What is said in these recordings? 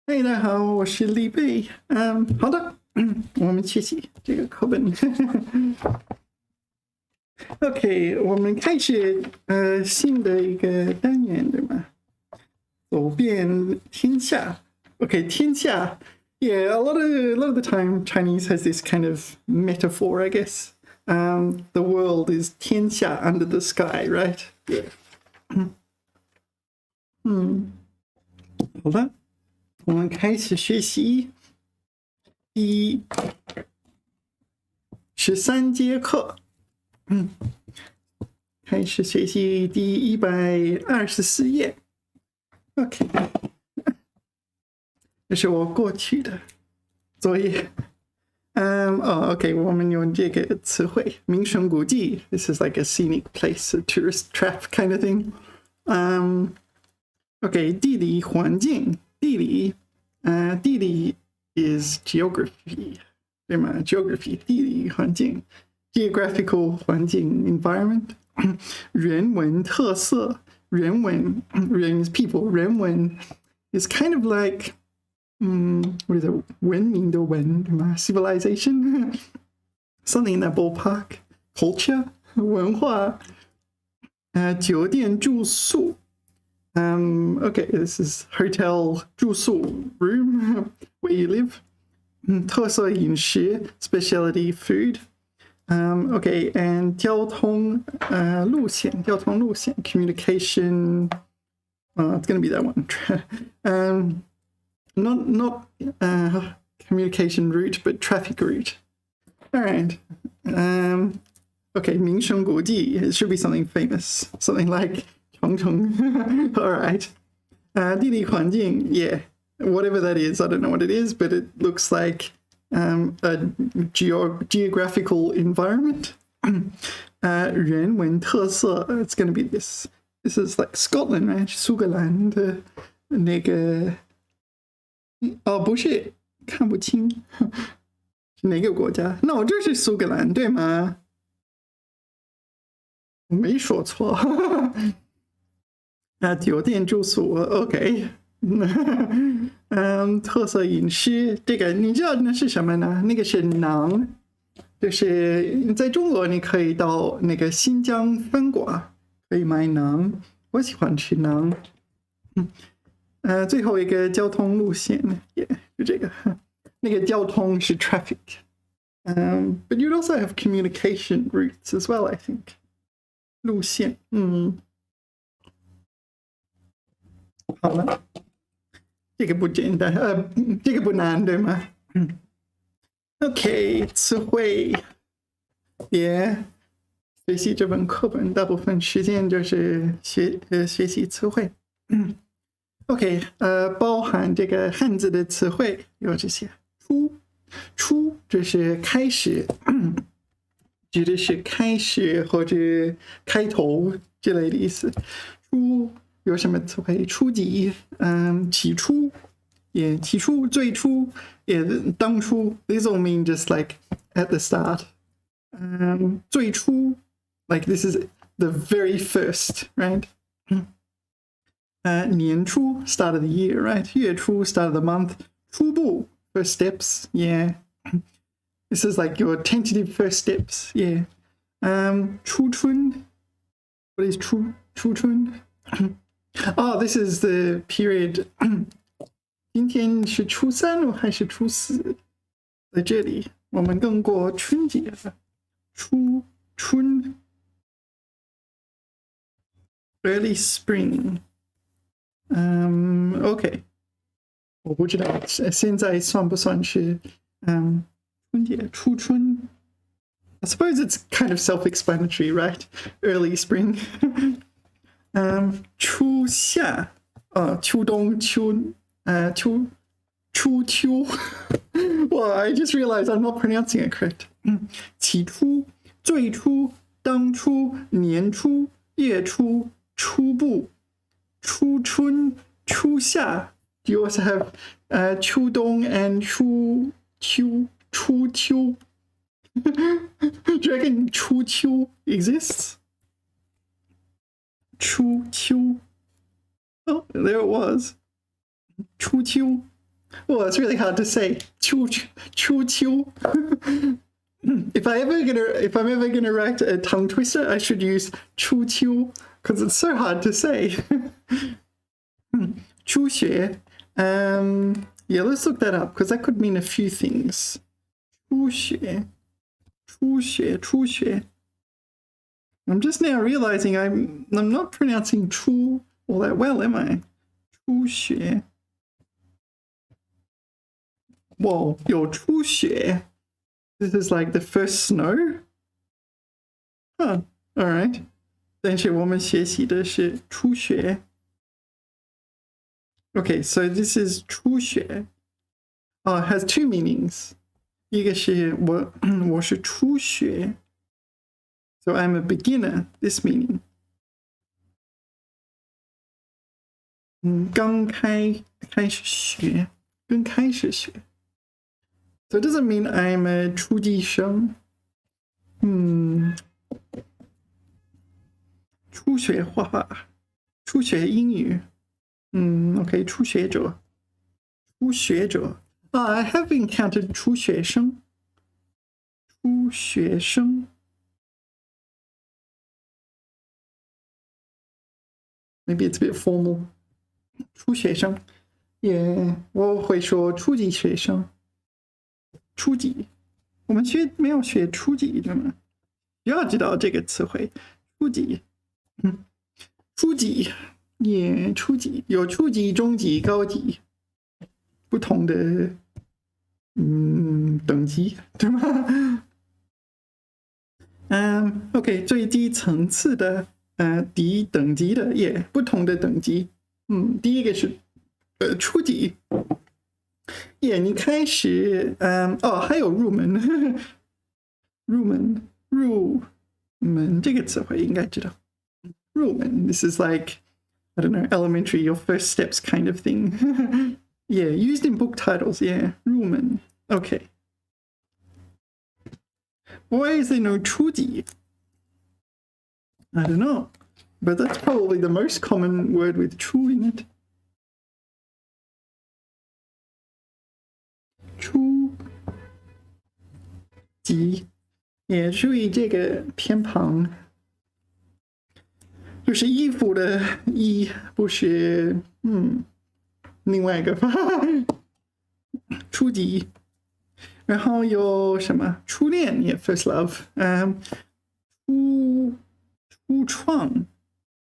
嘿，大家好，我是李贝。好的，我们学习这个课本。OK，我们开始新的一个单元，对吗？走遍天下。OK，天下。Yeah, a lot of the time Chinese has this kind of metaphor, I guess. The world is 天下 under the sky, right? Yeah. 好的，我们开始学习第13节课。开始学习第124页。OK， 这是我过去的作业。OK， 我们用这个词汇名胜古迹 ，This is like a scenic place, a tourist trap kind of thing. OK， 地理环境，地理is geography， 对吗 ？Geography 地理环境 ，geographical 环境 environment， 人文特色，人文 is people， 人文 is kind of like what is it？ 文明的文，对吗 ？Civilization something in that ballpark. Culture 文化，酒店住宿。Okay, this is hotel 住宿 room where you live. 特色饮食 specialty food. Okay, and 交通路线 communication. It's going to be that one. Not communication route, but traffic route. All right. Okay, 名胜古迹 it should be something famous, something like 长城. All right. 地理环境 yeah, whatever that is, I don't know what it is, but it looks like a geographical environment. 人文特色 it's going to be this. This is like Scotland, right? 苏格兰的那个不是，看不清是哪个国家？那我这是苏格兰，对吗？我没说错。酒店住宿 ，OK。特色饮食，这个你知道那是什么呢？那个是馕，就是在中国你可以到那个新疆饭馆可以买馕，我喜欢吃馕。最后一个交通路线也是这个，那个交通是 traffic， but you'd also have communication routes as well, I think. 路线，好了，这个不简单，这个不难，对吗？OK， 词汇，也学习这本课本，大部分时间就是学习词汇。OK， 包含这个汉字的词汇有这些。初这是开始，指的是开始或者开头之类的意思。初有什么词汇？初级，起初，也起初，最初，也当初。These all mean just like at the start. 最初 like this is the very first, right? 年初 start of the year, right? 月初 start of the month. 初步 first steps, yeah. This is like your tentative first steps, yeah. 初春 what is 初春 Oh, this is the period. 今天是初三还是初四？在这里我们刚过春节了。初春 early spring. OK， 我不知道现在算不算是春节初春 I suppose it's kind of self-explanatory, right? Early spring. 初夏秋冬初秋 Well, I just realized I'm not pronouncing it correct. 起初最初当初年初月初初步初春初夏 Do you also have 秋冬 and 初秋 Do you reckon 初秋 exists? 初秋 Oh, there it was. 初秋 Well, it's really hard to say. Chu chu. If I'm ever gonna write a tongue twister, I should use chu chu because it's so hard to say. Chu xue. Yeah, let's look that up because that could mean a few things. Chu xue. Chu xue. Chu xue. I'm just now realizing I'm not pronouncing chu all that well, am I? Chu xue. Whoa, 有初雪. This is like the first snow? Huh, alright. 但是我们学习的是初雪. Okay, so this is 初雪. Oh, it has two meanings. 一个是我是初学. So I'm a beginner, this meaning. 刚开始学. 刚开始学. So it doesn't mean I'm a 初级生. 初学画画. 初学英语. Okay, 初学者. 初学者. I have encountered 初学生. 初学生. Maybe it's a bit formal. 初学生. Yeah, 我会说初级学生. 初级，我们没有学初级对吗？要知道这个词汇，初级，初级，也初级，有初级、中级、高级，不同的等级，对吗？OK， 最低层次的低等级的也不同的等级，第一个是初级。Yeah, 你开始还有入门入门这个词汇应该知道。入门 This is like, I don't know, elementary or first steps kind of thing. Yeah, used in book titles, yeah. 入门 Okay. Why is there no 初级? I don't know. But that's probably the most common word with 初 in it. 初级，也注意这个偏旁，就是衣服的衣，不是另外一个初级。然后有什么初恋也 first love，初创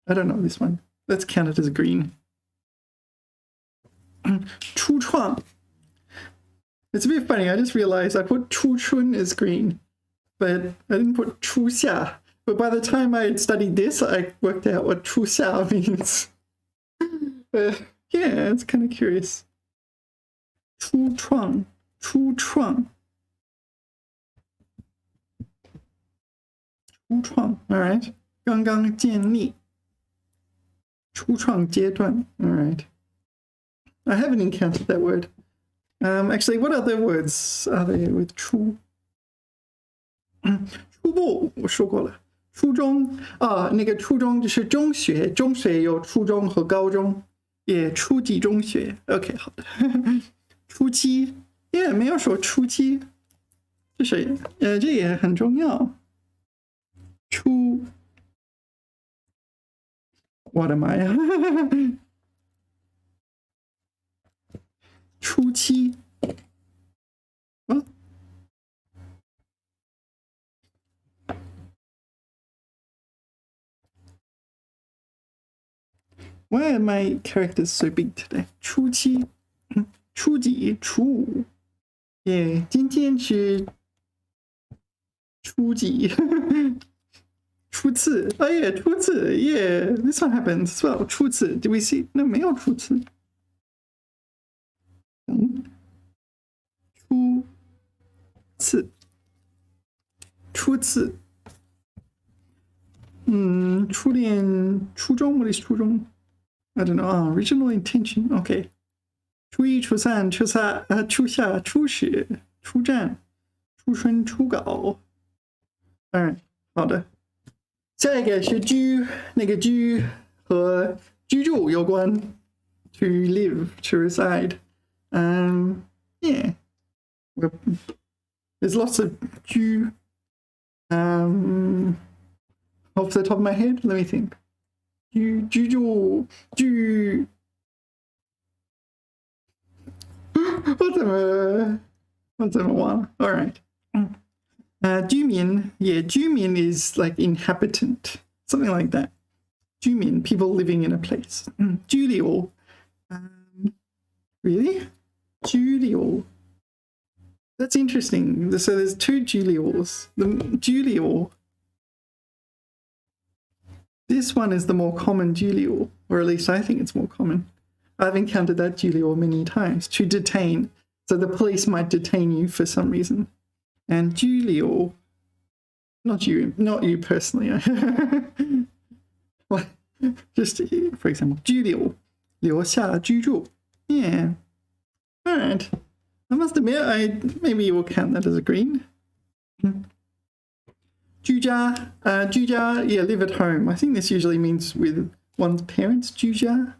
I don't know this one. Let's count it as green. 初创。It's a bit funny, I just realized I put 初春 as green, but I didn't put 初夏. But by the time I had studied this, I worked out what 初夏 means. Yeah, it's kind of curious. 初创, alright. 刚刚建立. 初创阶段, alright. I haven't encountered that word. Actually, what other words are there with 初? 初步我说过了，初中那个初中就是中学，中学有初中和高中，也初级中学。OK， 好的。初期，也没有说初期，就是这也很重要。我的妈呀！初期，Why are my characters so big today? 初期，初级，初五，耶，今天是初级，初次，初次，耶 ，this one happens as well. 初次 ，Did we see? No, 没有初次。初次，初恋，初中 ，what is 初中 ？I don't know. Original intention. Okay. 初一、初三、初夏、初始、初战、初春、初稿。好的。下一个是居，那个居和居住有关。To live, to reside. Yeah. There's lots of 居 off the top of my head. Let me think. 居住居我怎么忘了 All right. 居民 yeah, 居民 is like inhabitant, something like that. 居民 people living in a place. 居留 really? 居留 That's interesting. So there's two 居留 The 居留 This one is the more common 居留 or at least I think it's more common. I've encountered that 居留 many times. To detain. So the police might detain you for some reason. And 拘留 not you personally. What? Just for example, 拘留留下居住 Yeah. All right. I must admit, maybe you will count that as a green. 居家 居家 yeah, live at home. I think this usually means with one's parents. 居家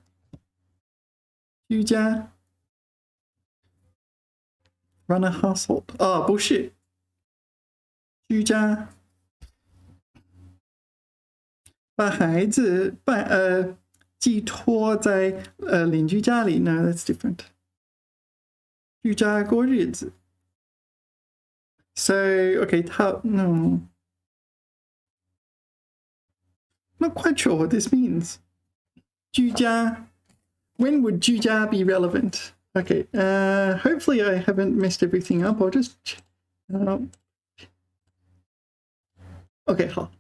居家 run a household. Oh, bullshit. 居家把孩子寄托在邻居家里 No, that's different. 居家过日子 So, okay, no. Not quite sure what this means. 居家 When would 居家 be relevant? Okay, hopefully I haven't messed everything up. I'll just... okay, 好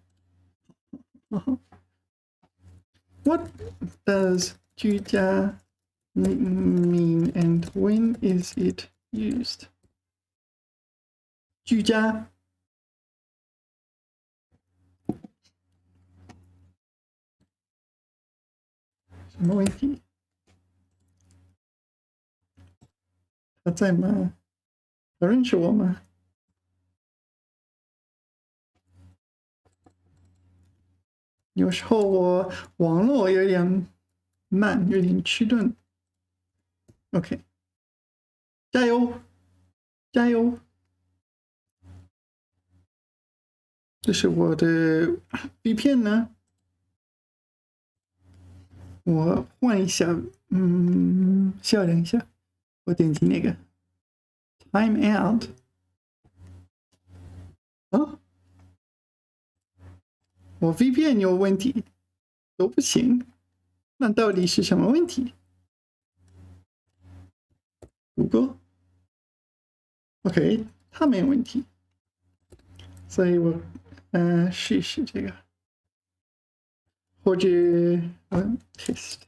What does 居家 mean and when is it used? 居家什么问题？他在吗？他认识我吗？有时候我网络有点慢，有点迟钝。OK， 加油，加油！这是我的 VPN 呢。我换一下，稍等一下，我点击那个 Time Out。啊，我 VPN 有问题，都不行，那到底是什么问题？谷歌 ，OK， 它没有问题，所以我试试这个。或者test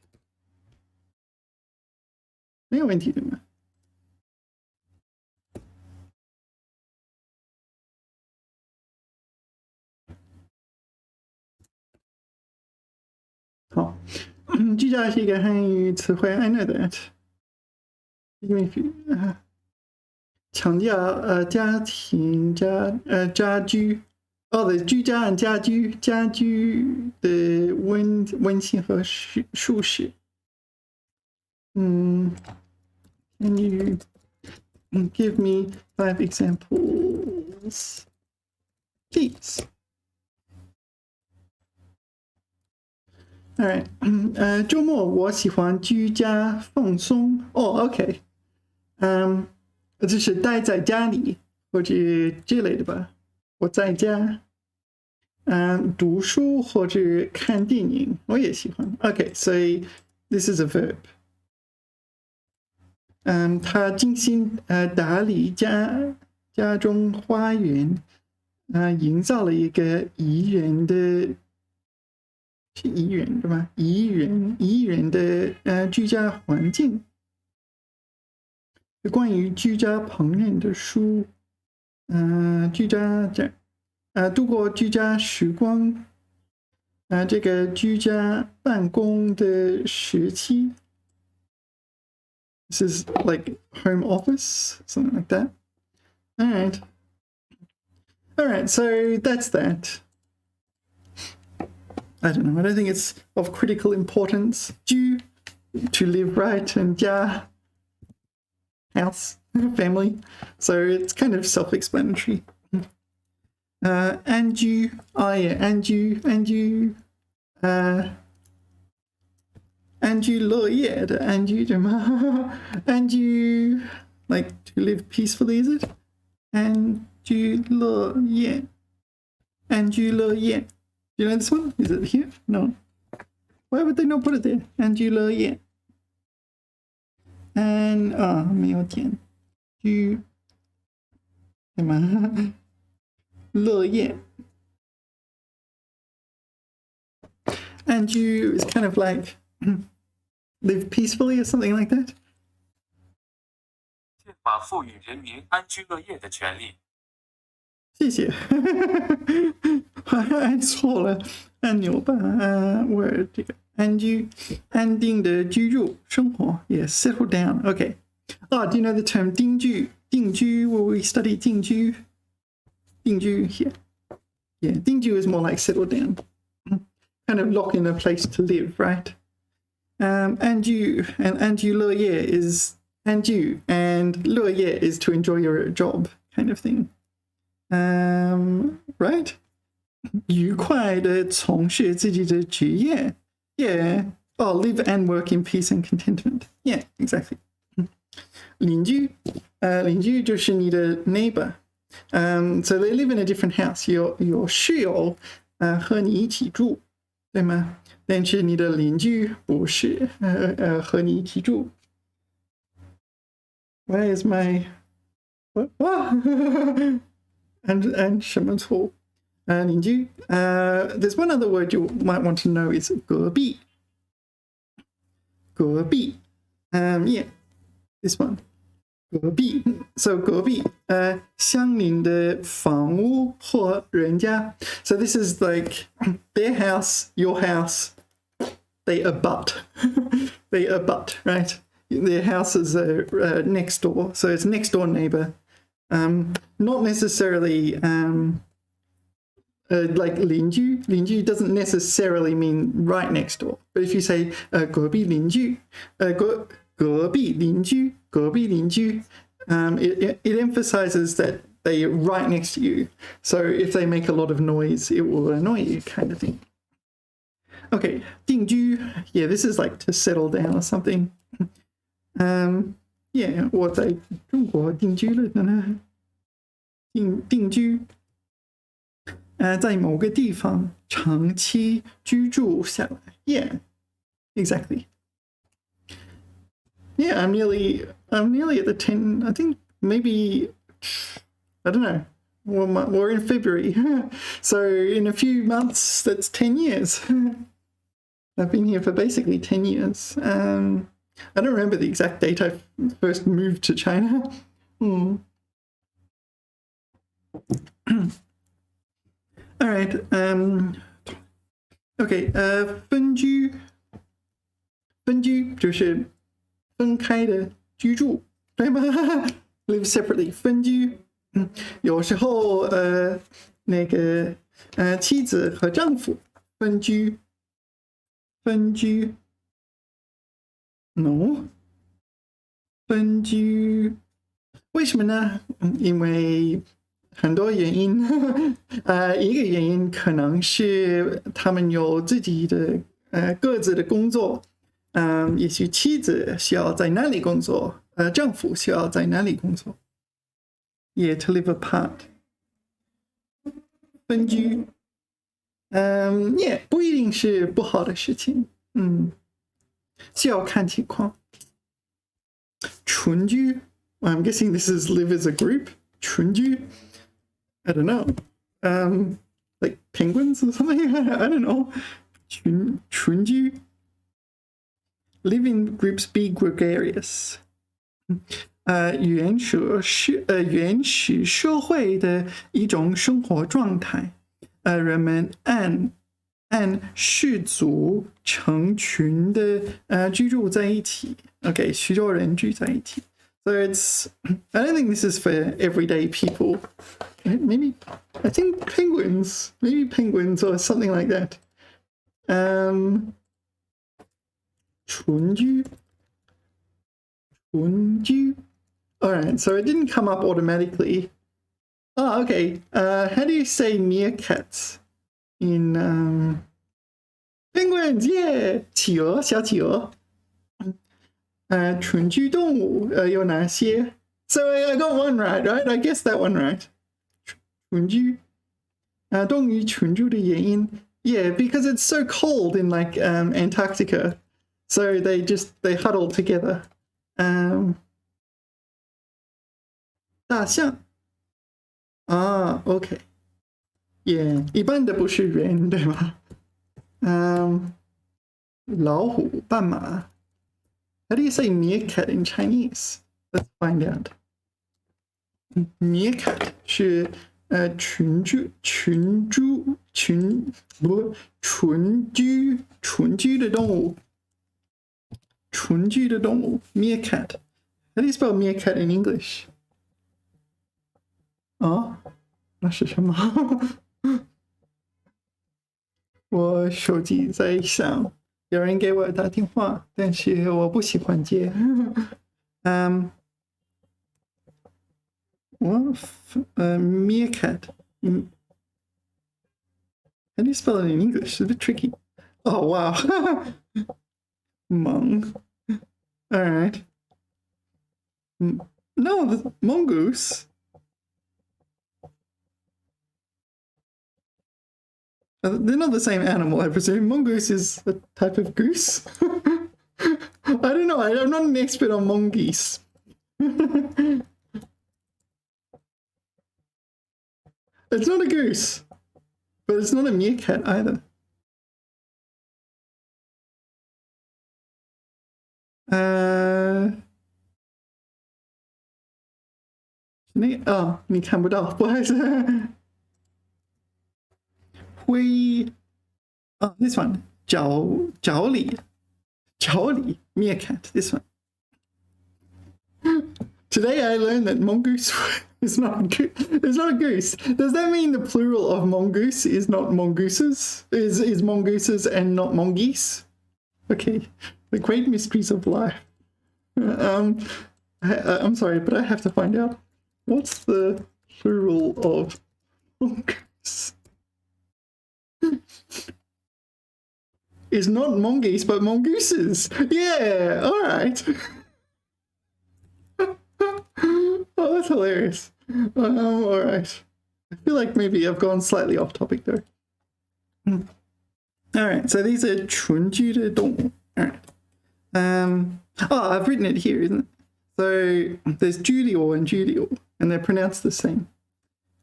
没有问题对吗？好，居家是一个汉语词汇 I know that， 因为强调家庭家居。的居家和家居的温馨和舒适。Can you give me 5 examples, please? All right. 周末我喜欢居家放松。OK. 就是待在家里或者之类的吧。我在家，读书或者看电影，我也喜欢。Okay, so this is a verb. 他精心打理家中花园，营造了一个宜人的，是宜人对吧？宜人的居家环境。关于居家烹饪的书。居家度过居家时光，这个居家办公的时期 ，this is like home office, something like that. All right, so that's that. I don't know. I don't think it's of critical importance. 居 to live right and 家 house, family. So it's kind of self-explanatory. And you, oh yeah, and you, and you lo yeah, and you like to live peacefully, is it? And you lo yeah. And you lo yeah. Do you know this one? Is it here? No. Why would they not put it there? And you lo yeah. And 没有点 you 对吗？乐业 and you is kind of like live peacefully or something like that. 宪法赋予人民安居乐业的权利。谢谢，按错了按钮吧。我这个安定的居住生活 ，yes, settle down. Okay. Oh, do you know the term 定居？定居 where we study 定居？定居 here. Yeah, 定居 is more like settle down, kind of lock in a place to live, right? And you 乐业 is and you and 乐业 is to enjoy your job, kind of thing. Right? 愉快的从事自己的职业 Yeah. Oh, live and work in peace and contentment. Yeah, exactly. 邻居邻居就是你的 neighbor. So they live in a different house. Your 室友和你一起住，对吗？但是你的邻居不是和你一起住。Why is my what? and 什么错？邻居。There's one other word you might want to know is 隔壁。隔壁。Yeah, this one. 隔壁 so 隔壁相邻的房屋或人家 so this is like their house, your house, they abut they abut, right? Their houses are next door, so it's next door neighbor. Not necessarily like 邻居 doesn't necessarily mean right next door, but if you say 隔壁邻居隔壁邻居 it emphasizes that they're right next to you. So if they make a lot of noise, it will annoy you, kind of thing. Okay, 定居 yeah, this is like to settle down or something. Yeah, 我在中国定居了呢。定居在某个地方长期居住下来 Yeah, exactly. Yeah, I'm nearly at the 10. I think maybe I don't know. We're in February, so in a few months that's 10 years. I've been here for basically 10 years. I don't remember the exact date I first moved to China. All right. Okay. 分居就是分开的居住，对吗？Live separately， 分居。有时候那个妻子和丈夫分居，no， 分居，为什么呢？因为很多原因，一个原因可能是他们有自己的各自的工作。也许妻子需要在哪里工作，丈夫需要在哪里工作。Yeah, to live apart. 分居，yeah, 不一定是不好的事情，需要看情况。群居 ，I'm guessing this is live as a group. 群居 I don't know. Like penguins or something? I don't know. 群居。Live in groups, be gregarious. 原始社会的一种生活状态。人们按氏族成群的居住在一起。Okay, 许多人聚在一起。So it's I don't think this is for everyday people. Maybe I think penguins, maybe penguins or something like that. 群居 All right, so it didn't come up automatically. Oh, okay. How do you say meerkats in penguins? Yeah, 企鹅，小企鹅。纯居动物有哪些？ So I got one right? I guessed that one right. 纯居动物纯居的原因 Yeah, because it's so cold in like Antarctica, so they huddle together. 大象 OK. Yeah, 一般的不是人对吗？老虎斑马 How do you say meerkat in Chinese? Let's find out. Meerkat 是纯居的动物 Meerkat. How do you spell meerkat in English? 那是什么？我手机在响，有人给我打电话，但是我不喜欢接。Meerkat. How do you spell it in English? It's a bit tricky. Oh, wow. Mung. All right. No, mongoose. They're not the same animal, I presume. Mongoose is a type of goose. I don't know. I'm not an expert on mongoose. It's not a goose, but it's not a meerkat either. This one. 角里 meerkat. This one. Today I learned that mongoose is not a goose. Does that mean the plural of mongoose is not mongooses? Is mongooses and not mongeese? Okay, the great mysteries of life. I'm sorry, but I have to find out. What's the plural of mongoose? Is not mongeese, but mongooses. Yeah, all right. Oh, that's hilarious. All right. I feel like maybe I've gone slightly off topic though. All right, so these are 纯居的动物. All right. I've written it here, isn't it? So there's Julio and Julio, and they're pronounced the same.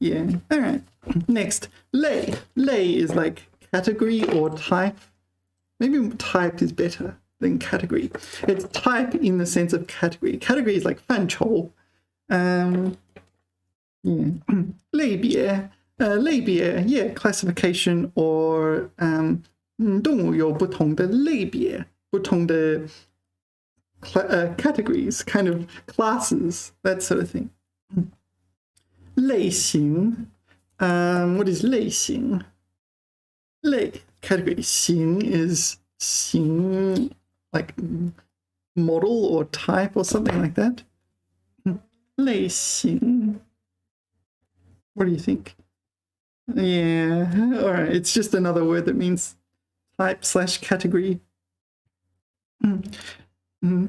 Yeah. All right. Next, lei. Lei is like category or type. Maybe type is better than category. It's type in the sense of category. Category is like 范畴. Yeah. 类别 yeah, classification or 动物有不同的类别，不同的categories, kind of classes, that sort of thing. 类型 what is 类型 类 category 型 is 型 like model or type or something like that. 类型 what do you think? Yeah, all right, it's just another word that means type / category.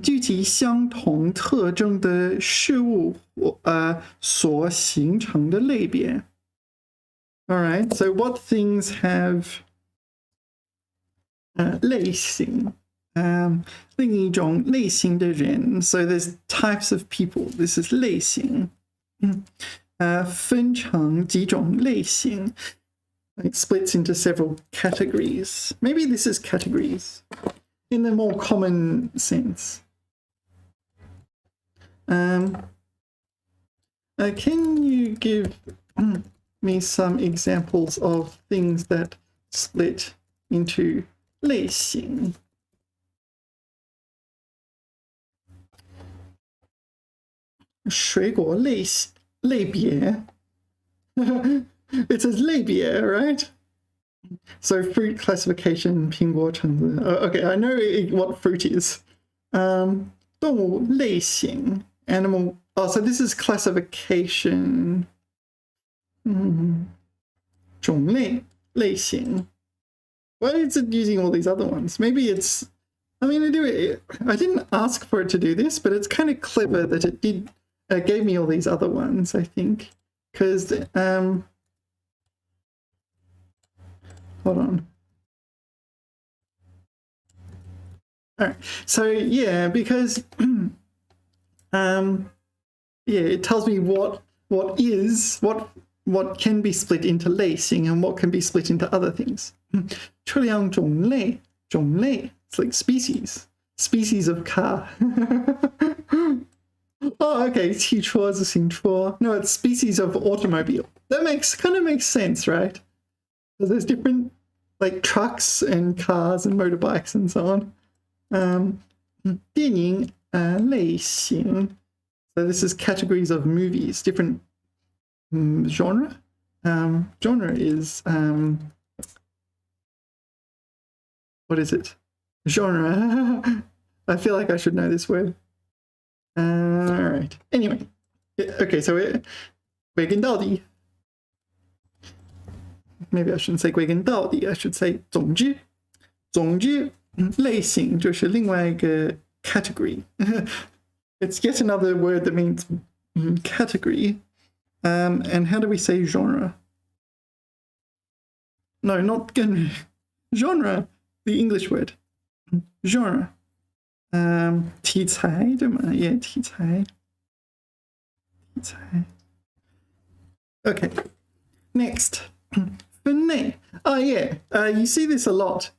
具体相同特征的事物所形成的类别. All right, so what things have 类型 另一种类型的人. So there's types of people. This is 类型. 分成几种类型. It splits into several categories. Maybe this is categories in the more common sense. Can you give me some examples of things that split into 类型? It says 类别, right? So fruit classification, 苹果橙子. Okay, I know what fruit is. 动物类型 animal Oh, so this is classification. 种类类型. Why is it using all these other ones? Maybe it's, I mean, I didn't ask for it to do this, but it's kind of clever that it gave me all these other ones, I think. Because, hold on. All right, so yeah, because, yeah, it tells me what can be split into 类型 and what can be split into other things. 车辆种类 it's like species of car. Oh, okay, 汽车自行车. No, it's species of automobile. That kind of makes sense, right? So there's different like trucks and cars and motorbikes and so on. 电影类型. So this is categories of movies, different genre. Genre is what is it? Genre. I feel like I should know this word. All right. Anyway, okay. So 归根到底. Maybe I shouldn't say 归根到底. I should say 总之类型就是另外一个 category. It's yet another word that means category. And how do we say genre? No, not genre. The English word. Genre. 题材对吗？ Yeah, 题材. Okay. Next. 分类. Oh yeah. You see this a lot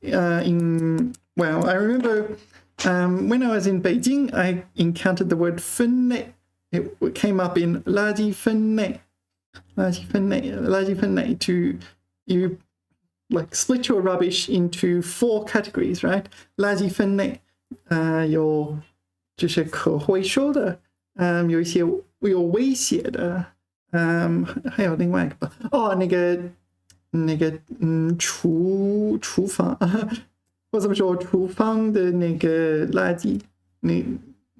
well, I remember when I was in Beijing, I encountered the word 分类. It came up in 垃圾分类 to you like split your rubbish into 4 categories, right? 垃圾分类有就是可回收的，有一些有威胁的，还有另外一个吧。哦，那个厨房，我怎么说？厨房的那个垃圾，那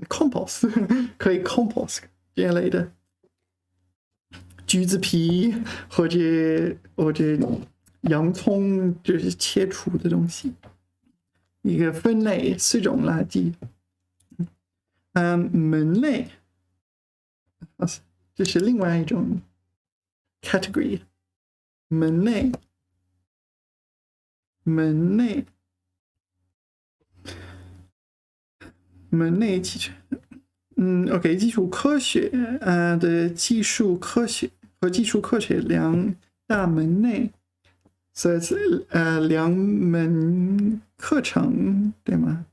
compost 可以 compost 这类的，橘子皮或者洋葱就是切除的东西。一个分类4种垃圾。门类，这是另外一种 category。门类基础，OK， 基础科学的技术科学和技术科学2大门类。So it's 2门课程，对吗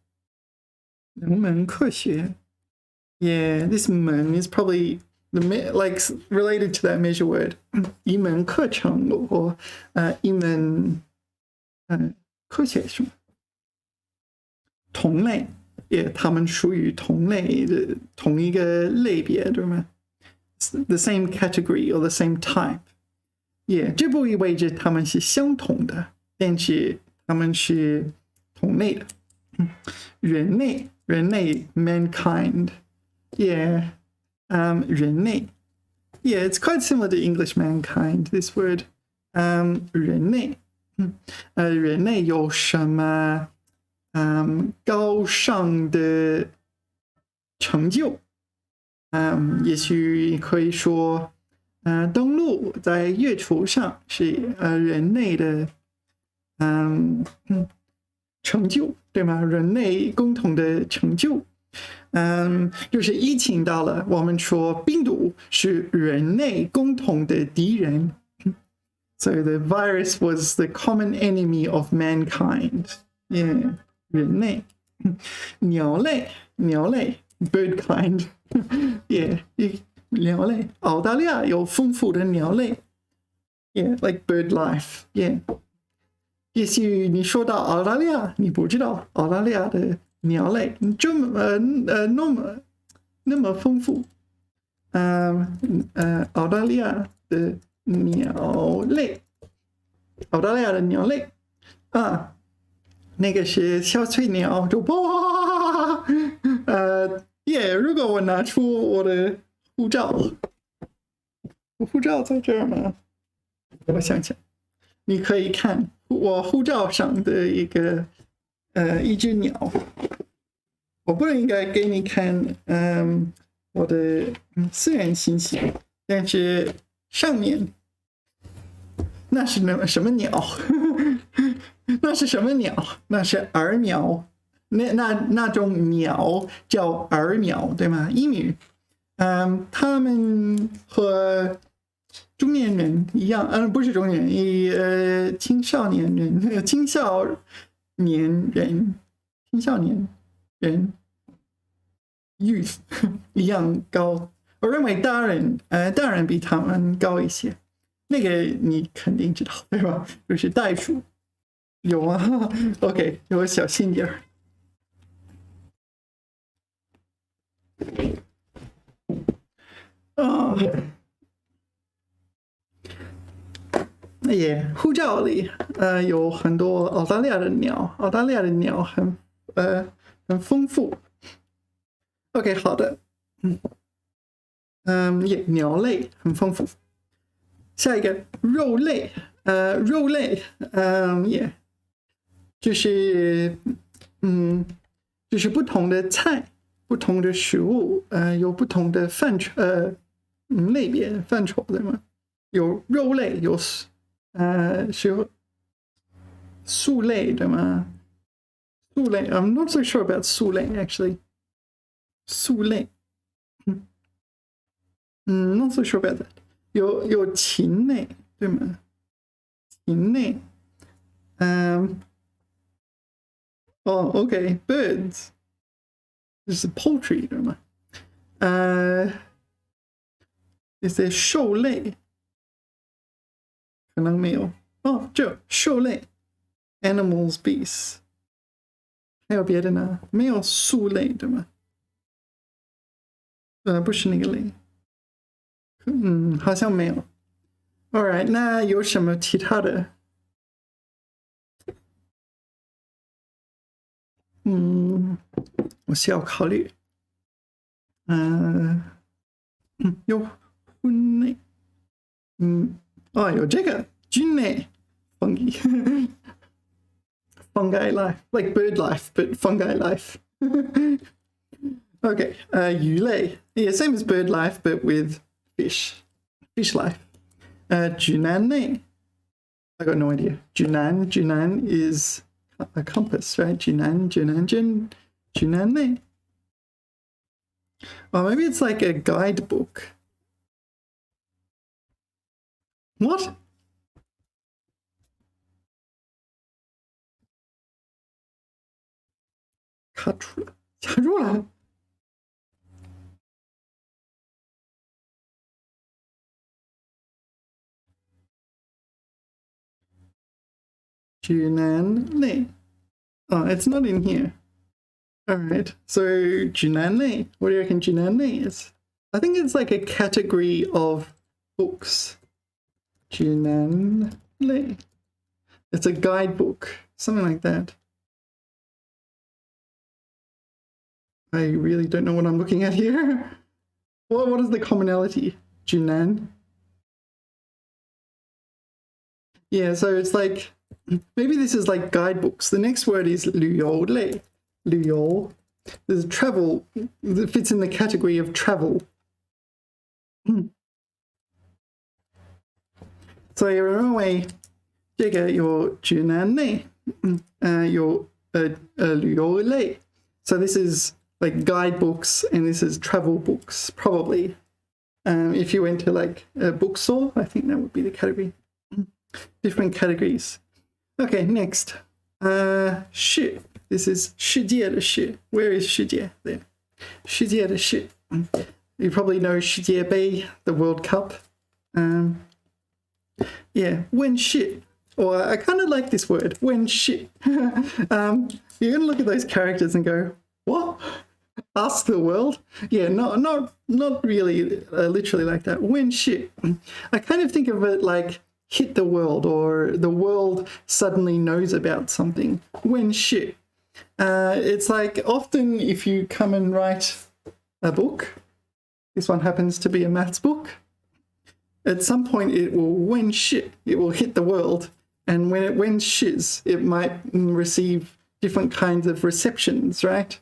？2门科学。Yeah, this 门 is probably like related to that measure word. 一门课程或一门科学是吗？同类，也它们属于同类的同一个类别，对吗？ The same category or the same type. Yeah, 这不意味着它们是相同的，但是它们是同类的。人类 mankind. Yeah, 人类 Yeah, it's quite similar to English mankind, this word. 人类人类有什么高尚的成就？也许可以说登陆在月球上是人类的成就，对吗？人类共同的成就。就是疫情到了，我们说病毒是人类共同的敌人。So the virus was the common enemy of mankind. Yeah, 人类。鸟类 bird kind. Yeah, 鸟类。澳大利亚有丰富的鸟类。Yeah, like bird life. Yeah. 也许你说到澳大利亚，你不知道澳大利亚的鸟类这么那么丰富。澳大利亚的鸟类，那个是小翠鸟，就哇，如果我拿出我的护照，我护照在这儿吗？我想想，你可以看我护照上的一只鸟。我不应该给你看我的私人信息，但是上面那是什么鸟？那是什么鸟？那是儿鸟。那种鸟叫儿鸟，对吗？英语，他们和中年人一样，不是中年人，青少年人，youth 一样高。我认为大人比他们高一些。那个你肯定知道，对吧？就是袋鼠。有啊 ，OK， 我小心点儿。护照里有很多澳大利亚的鸟，澳大利亚的鸟很丰富。OK， 好的，鸟类很丰富。下一个肉类，就是不同的菜，不同的食物，有不同的类别范畴，对吗？有肉类，有是素类，对吗？素类 ，I'm not so sure about 素类 actually。素类，not so sure about that。有禽类，对吗？禽类，OK，birds， 这是 poultry， 对吗？这些兽类可能没有这兽类 animals beasts， 还有别的呢？没有素类，对吗？不是那个类，好像没有。All right， 那有什么其他的？我需要考虑。有荤类，有这个菌类 ，fungi life like bird life but fungi life 。Okay， 鱼类 ，yeah same as bird life but with fish life。指南类 ，I got no idea。指南 is a compass, right? 指南类。Or maybe it's like a guidebook. What? 卡住了。指南类。It's not in here. All right. So 指南类. What do you reckon 指南类 is? I think it's like a category of books. 指南类. It's a guidebook, something like that. I really don't know what I'm looking at here. What is the commonality? 指南. Yeah, so it's like, maybe this is like guidebooks. The next word is 旅游类. 旅游. There's travel that fits in the category of travel. So 有人认为这个有指南类，有旅游类。So this is like guidebooks and this is travel books, probably. If you went to like a bookstore, I think that would be the category. Different categories. Okay, next. 世. This is 世界的世. Where is 世界? There. 世界的世. You probably know 世界杯, the World Cup. Yeah, 问世. Or I kind of like this word, 问世. You're going to look at those characters and go, what? Ask the world? Yeah, not really literally like that. 问世. I kind of think of it like hit the world, or the world suddenly knows about something. 问世. It's like often if you come and write a book, This one happens to be a maths book. At some point, it will wen shi, it will hit the world. And when it wen shis, it might receive different kinds of receptions, right?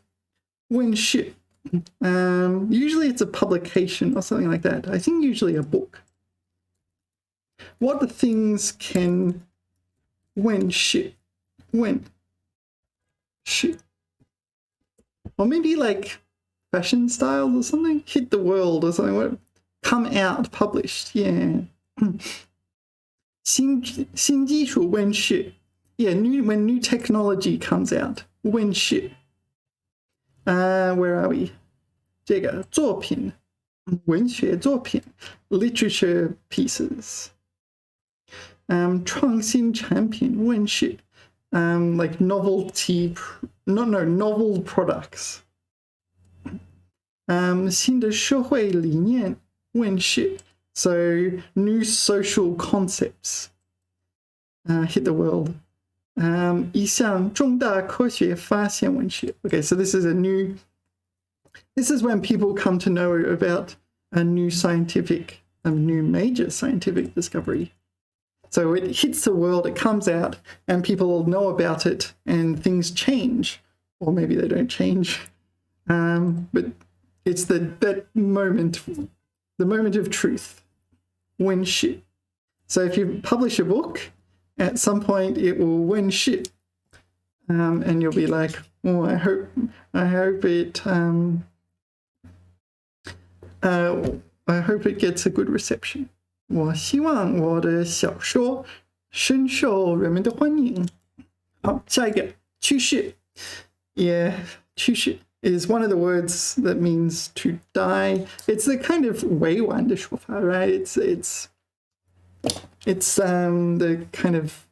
Wen shi. Usually it's a publication or something like that. I think usually a book. What things can wen shi? Wen shi. Or maybe like fashion styles or something? Hit the world or something. Come out, published, yeah. 新基础 wen shi. Yeah, when new technology comes out. Wen shi. Where are we? 这个作品文学作品 literature pieces. 创新产品 wen shi. Like novel products. 新的社会理念 wen shi. So new social concepts hit the world. 一项重大科学发现 wen shi. Okay, so this is when people come to know about a new major scientific discovery. So it hits the world, it comes out, and people will know about it, and things change. Or maybe they don't change. But it's that moment, the moment of truth. Wen shi. So if you publish a book, at some point it will wen shi. And you'll be like, oh, I hope it gets a good reception. 我希望我的小说深受人们的欢迎。好，下一个趋势。Yeah, 趋势 is one of the words that means to die. It's a kind of 委婉的说法, right? It's the kind of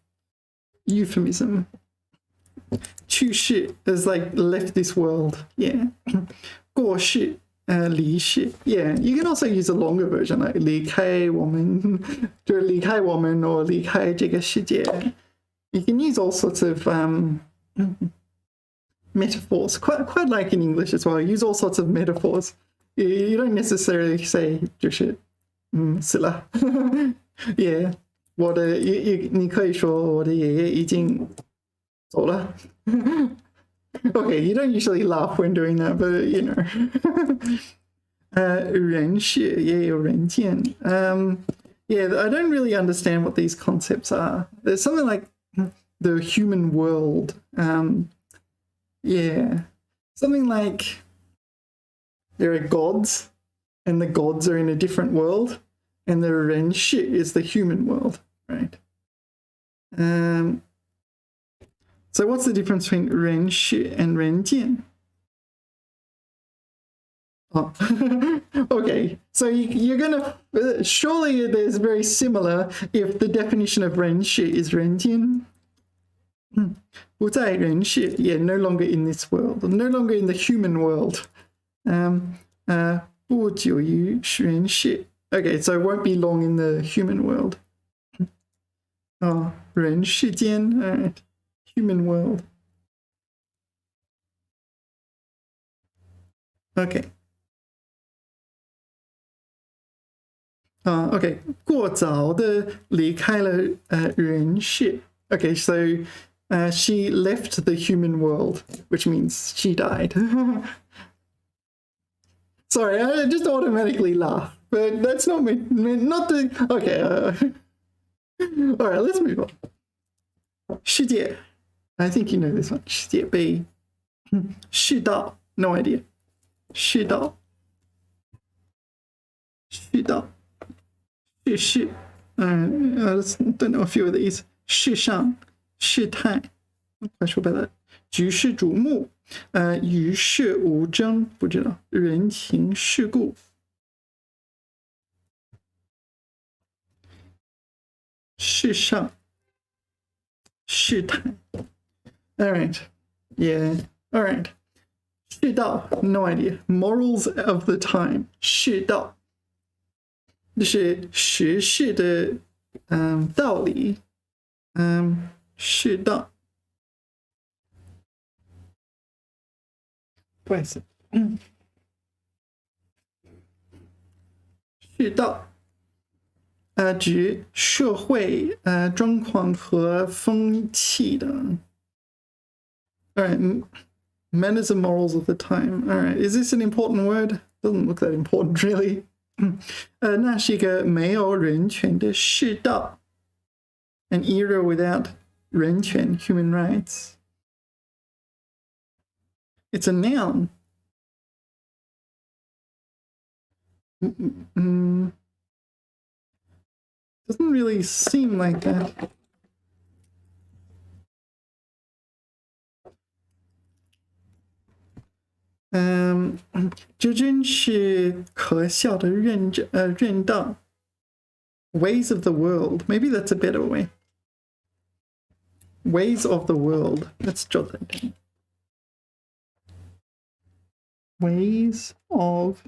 euphemism. 去世 is like left this world. Yeah. 过世离世. Yeah, you can also use a longer version like 离开我们 or 离开我们 or 离开这个世界. You can use all sorts of metaphors, quite like in English as well. Use all sorts of metaphors. You don't necessarily say 就是死了. Yeah, 你可以说我的爷爷已经走了. Okay, you don't usually laugh when doing that, but you know. 人事也有人见. Yeah, I don't really understand what these concepts are. There's something like the human world. Yeah, something like there are gods, and the gods are in a different world, and the 人事 is the human world, right? So what's the difference between 人事 and 人见? Oh. Okay, so you're gonna surely there's very similar if the definition of 人事 is 人见. 不在人世, yeah, no longer in this world, no longer in the human world. 不久于人世. Okay, so it won't be long in the human world. Oh, 人世间, all right. Human world. Okay. Okay. 过早的离开了人世. Okay, so she left the human world, which means she died. Sorry, I just automatically laugh, but that's not not the. Okay. All right, let's move on. 世界. I think you know this one. 世界杯. 世道. No idea. 世道. 世道. 世事. I don't know a few of these. 世上. 世态. I'm not sure about that. 举世瞩目. 与世无争. 不知道. 人情世故. 世上. 世态. All right. Yeah. All right. 世道. No idea. Morals of the time. 世道. 就是时事的道理. 世道. 不好意思.世道，指社会状况和风气的。All right, manners and morals of the time. All right, is this an important word? Doesn't look that important, really. 那是一个没有人权的世道 ，an era without 人权 human rights. It's a noun. Doesn't really seem like that. "这真是可笑的认道 ways of the world." Maybe that's a better way. Ways of the world. Let's jot that down. Ways of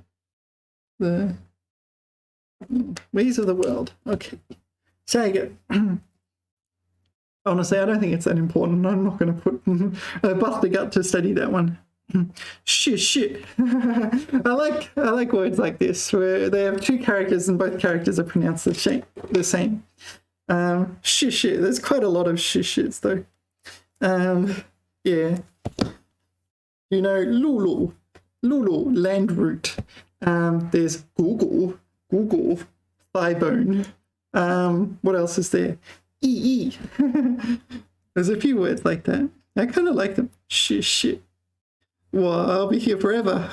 the world. Okay. 下一个 Honestly, I don't think it's that important. I'm not going to put bust the gut to study that one. Shit. I like words like this where they have two characters and both characters are pronounced the same. Shit. There's quite a lot of shits though. Yeah. You know, Lulu, land root. There's Google, thigh bone. What else is there? EE. There's a few words like that. I kind of like them. Shit. Well, I'll be here forever.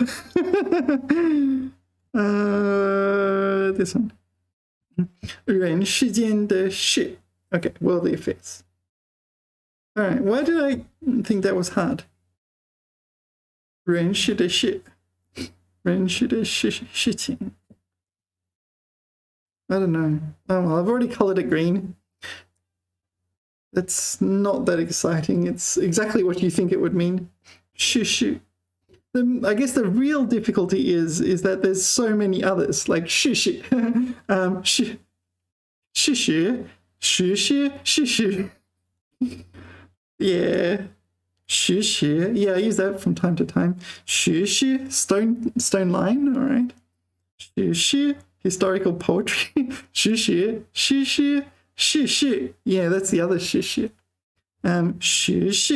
This one. 人世间的事. Okay, worldly affairs. All right, why did I think that was hard? 人世的事情. I don't know. Oh, well, I've already colored it green. That's not that exciting. It's exactly what you think it would mean. Shushu. I guess the real difficulty is that there's so many others, like shushu. Shushu. Yeah. Shushu. Yeah, I use that from time to time. Shushu. Stone line, all right. Shushu. Historical poetry. Shushu. Yeah, that's the other shushu. Shushu.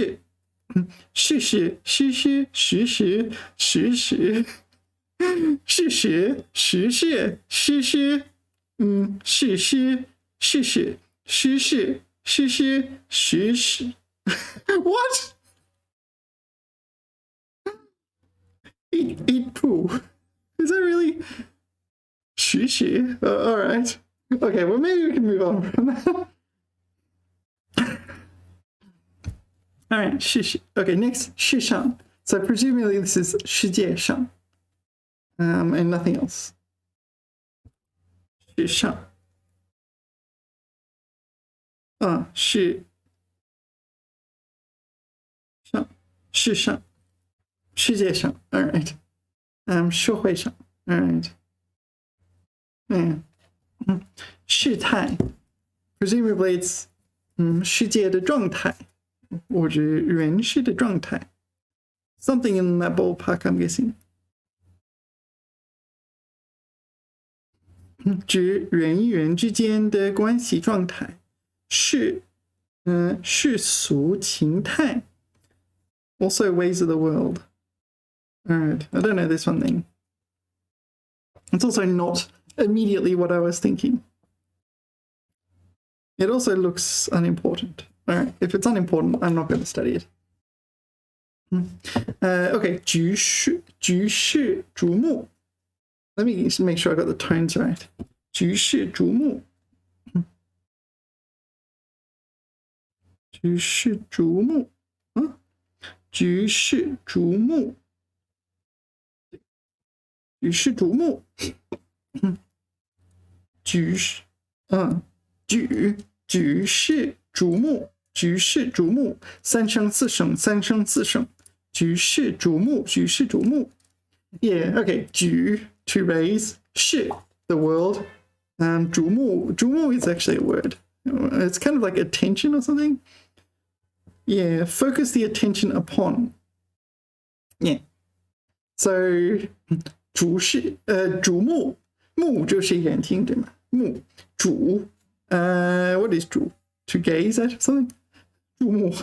What? Eat poo. Is that really? All right. Okay, well, maybe we can move on from that. All right, 世. Okay, next, 世上. So presumably this is 世界上, and nothing else. 世上. 世上. 世界上. All right. 社会上. All right. Yeah. 事态. Presumably it's 世界的状态. Or 人世的状态. Something in that ballpark, I'm guessing. 指人与人之间的关系状态。世俗情态. Also ways of the world. Alright, I don't know this one then. It's also not immediately what I was thinking. It also looks unimportant. Alright, if it's unimportant, I'm not going to study it. Okay, 局势瞩目. Let me make sure I got the tones right. 局势瞩目. 局势瞩目. 局势瞩目. 局势瞩目. 局势瞩目. 局势瞩目. 三声四声. 局势瞩目. 局势瞩目. Yeah, okay. 局 to raise. 势 the world. 瞩目 is actually a word. It's kind of like attention or something. Yeah, focus the attention upon. Yeah. So 瞩目目就是眼睛，对吗？目主，what is 主 ？To gaze at something？ 注目，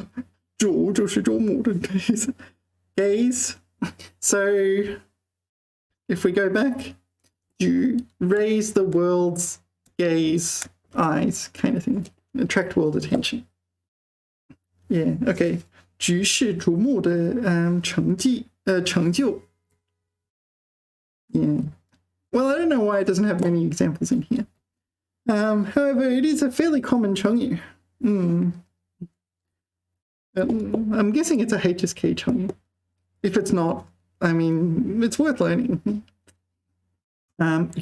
主就是注目的 gaze。Gaze. So if we go back, you raise the world's gaze, eyes, kind of thing, attract world attention. Yeah, okay. 举世瞩目的成就。Yeah. Well, I don't know why it doesn't have many examples in here. However, it is a fairly common 成语. I'm guessing it's a HSK 成语. If it's not, I mean, it's worth learning.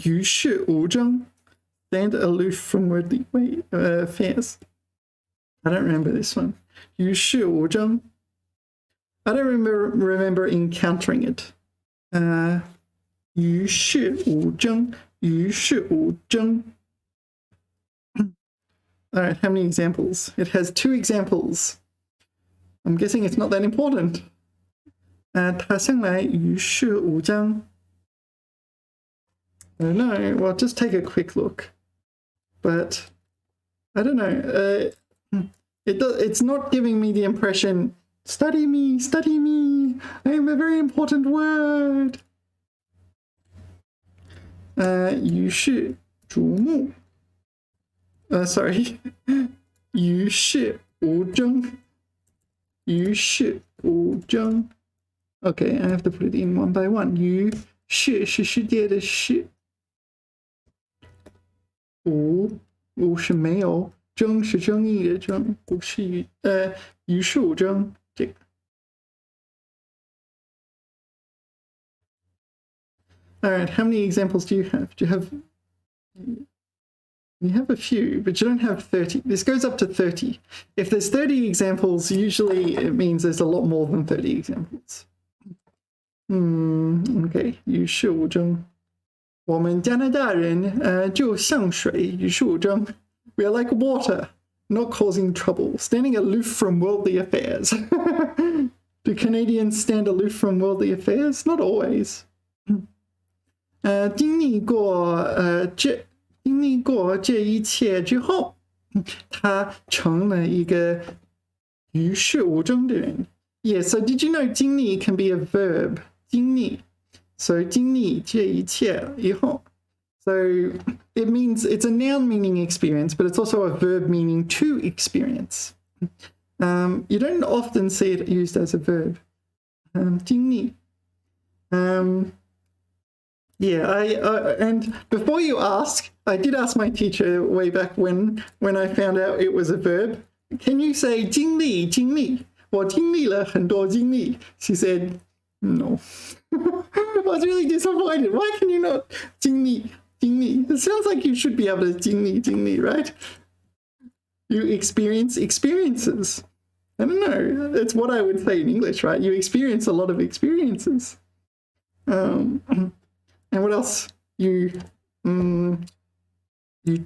与世无争, stand aloof from worldly affairs. I don't remember this one. 与世无争. I don't remember encountering it. 与世无争, 与世无争. All right, how many examples? It has 2 examples. I'm guessing it's not that important. 他向来与世无争. I don't know. Well, just take a quick look. But I don't know. It's not giving me the impression, study me, study me. I am a very important word. 与世瞩目. Sorry. 与世无争. 与世无争. Okay, I have to put it in one by one. 与世是世界的世。无是没有，争是争议的争，不是与世无争。这个。All right, how many examples do you have? Do you have? You have a few, but you don't have 30. This goes up to 30. If there's 30 examples, usually it means there's a lot more than 30 examples. Okay, 与世无争。我们加拿大人就像水，与世无争。We are like water, not causing trouble, standing aloof from worldly affairs. Do Canadians stand aloof from worldly affairs? Not always. 经历过这一切之后，他成了一个与世无争的人。Yeah, so did you know 经历 can be a verb? 经历。So 经历这一切以后. So it means it's a noun meaning experience, but it's also a verb meaning to experience. You don't often see it used as a verb. 经历. Yeah, and before you ask, I did ask my teacher way back when I found out it was a verb. Can you say 经历经历？我经历了很多经历。She said no. I was really disappointed. Why can you not 经历经历? It sounds like you should be able to 经历, right? You experience experiences. I don't know. That's what I would say in English, right? You experience a lot of experiences. And what else? You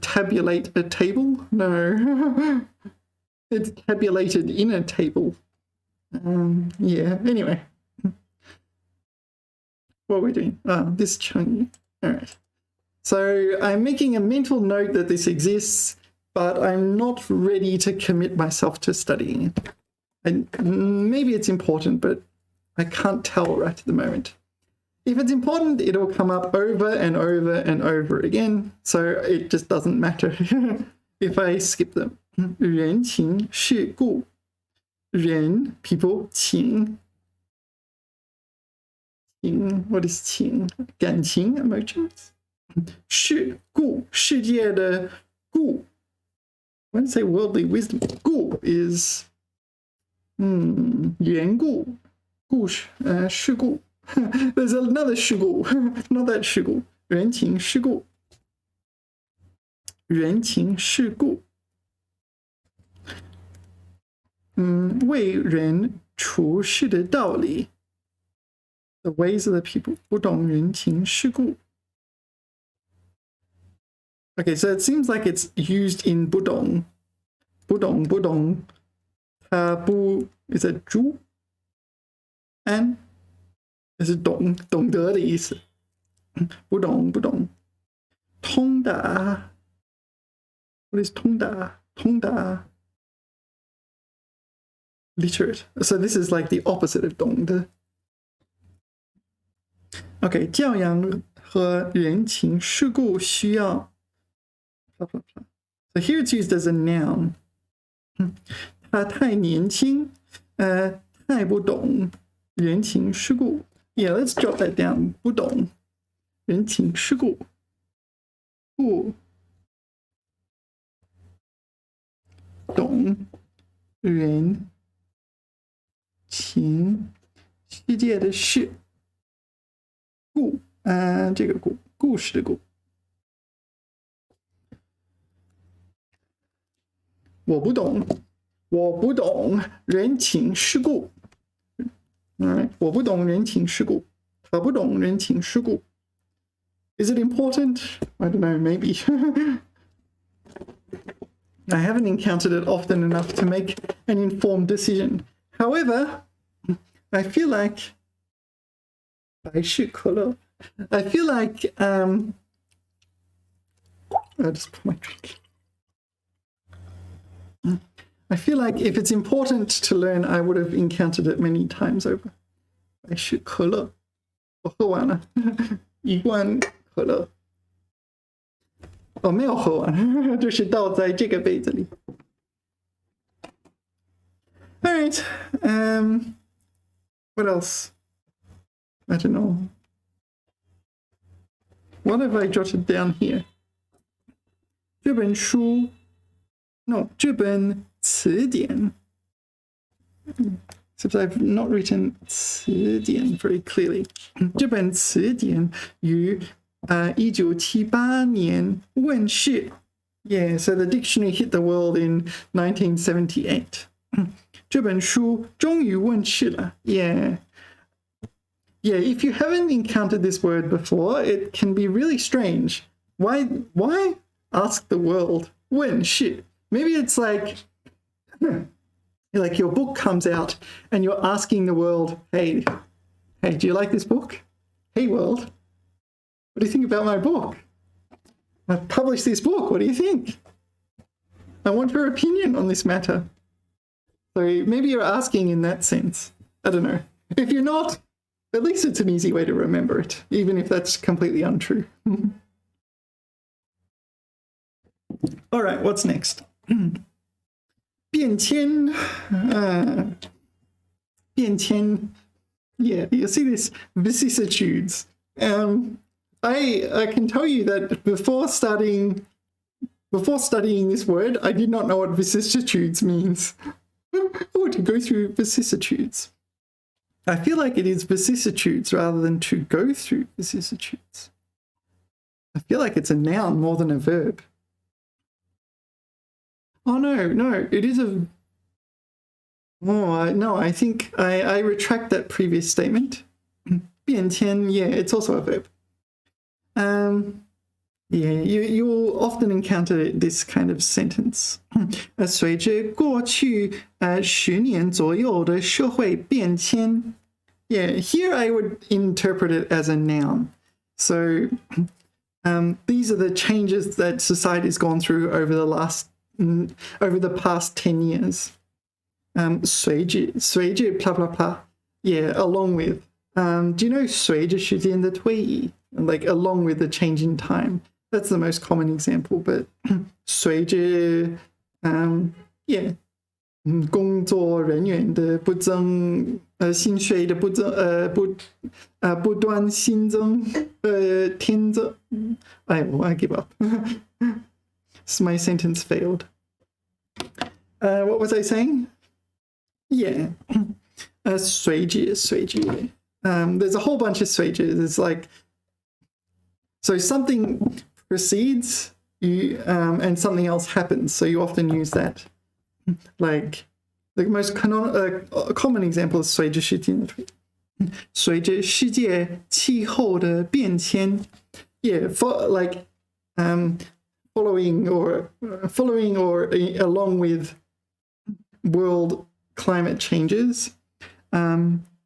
tabulate a table? No. It's tabulated in a table. Yeah, anyway. What are we doing? This chunky. All right. So I'm making a mental note that this exists, but I'm not ready to commit myself to studying it. And maybe it's important, but I can't tell right at the moment. If it's important, it'll come up over and over and over again, so it just doesn't matter if I skip them. 人情世故. 人, people, 情. What is 情? 感情, emotions. 世故, 世界的故. I want to say worldly wisdom. 故 is 缘故, 故事, 世故. There's another 世故, not that 世故. 人情世故. 人情世故. 为人处事的道理. The ways of the people. 不懂人情世故. Okay, so it seems like it's used in 不懂. 不懂. 它不 is it 主? And is it 懂得的意思? 不懂.通达 What is 通达 通达 Literate. So this is like the opposite of 懂得 Okay, 教养和人情世故需要 blah, blah, blah. So here it's used as a noun. 他太年轻太不懂人情世故 Yeah, let's jot that down. 不懂人情世故不懂人情世界的事故这个故事的故我不懂人情世故我不懂人情世故他不懂人情世故 Is it important? I don't know, maybe. I haven't encountered it often enough to make an informed decision. However, I feel like I feel like I'll just put my drink. I feel like if it's important to learn, I would have encountered it many times over. 白是可乐，我喝完了，一罐可乐。没有喝完，就是倒在这个杯子里。All right, what else? I don't know. What have I jotted down here? 这本书 No, 这本词典 Except I've not written 词典 very clearly. 这本词典于1978年问世 Yeah, so the dictionary hit the world in 1978. 这本书终于问世了 Yeah, if you haven't encountered this word before, it can be really strange. Why ask the world 问世? Maybe it's like your book comes out and you're asking the world, hey, do you like this book? Hey, world, what do you think about my book? I've published this book. What do you think? I want your opinion on this matter. So maybe you're asking in that sense. I don't know. If you're not, at least it's an easy way to remember it, even if that's completely untrue. All right, what's next? 变迁 变迁 Yeah, you see this vicissitudes. I can tell you that before studying this word, I did not know what vicissitudes means. Oh, to go through vicissitudes. I feel like it is vicissitudes rather than to go through vicissitudes. I feel like it's a noun more than a verb. Oh, no, it is a... Oh, no, I think I retract that previous statement. 变迁, yeah, it's also a verb. Yeah, you will often encounter this kind of sentence. 随着过去10年左右的社会变迁 Yeah, here I would interpret it as a noun. So these are the changes that society's gone through over the past 10 years. 随着 blah blah blah. Yeah, along with. Do you know 随着时间的推移? Like along with the change in time. That's the most common example, but 随着 yeah, 工作人员的不增薪水的不增不断新增添增 I give up. So my sentence failed. What was I saying? Yeah. 随着 there's a whole bunch of 随着 It's like so something precedes you and something else happens, so you often use that. Like the most common example is 随着时间的推移随着世界气候的变迁 Yeah, like following or along with world climate changes.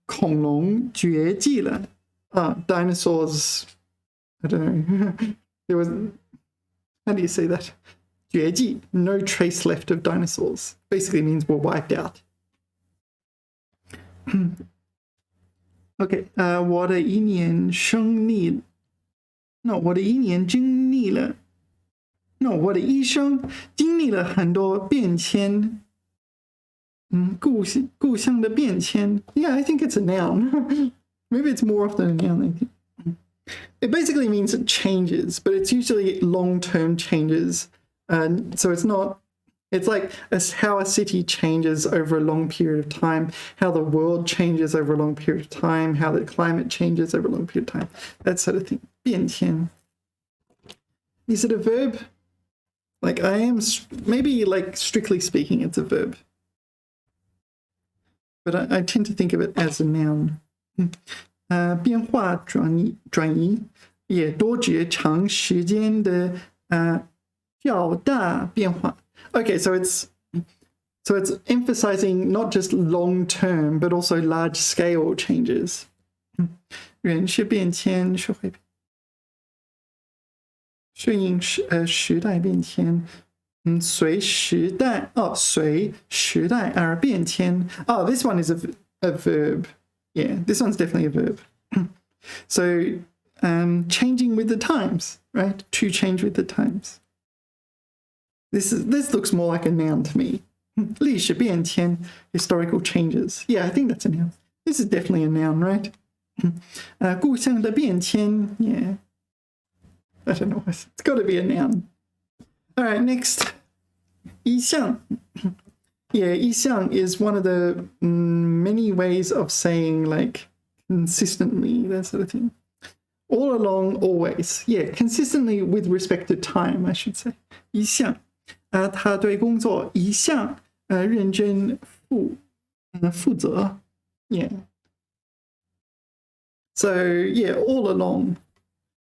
恐龙绝迹了 dinosaurs I don't know. How do you say that? 绝迹, no trace left of dinosaurs. Basically means we're wiped out. Okay, 我的一年生历 No, 我的一年经历了 No, 我的一生经历了很多变迁。故乡的变迁. Yeah, I think it's a noun. Maybe it's more often a noun, I think. It basically means it changes, but it's usually long-term changes. So it's not, it's like how a city changes over a long period of time, how the world changes over a long period of time, how the climate changes over a long period of time, that sort of thing. 变迁. Is it a verb? Like I am, maybe like strictly speaking, it's a verb. But I tend to think of it as a noun. 变化转移也多觉长时间的较大变化. Okay, so it's emphasizing not just long term but also large scale changes. 人是变迁，社会顺应时代变迁。随时代而变迁. Oh, this one is a verb. Yeah, this one's definitely a verb. So, changing with the times, right? To change with the times. This looks more like a noun to me. 历史变迁, historical changes. Yeah, I think that's a noun. This is definitely a noun, right? 故乡的变迁, yeah. I don't know. It's got to be a noun. All right, next. 意象. Yeah, 意象 is one of the many ways of saying like consistently, that sort of thing. All along, always. Yeah, consistently with respect to time, I should say. 一向. 他对工作一向认真负责. Yeah. So, yeah, all along,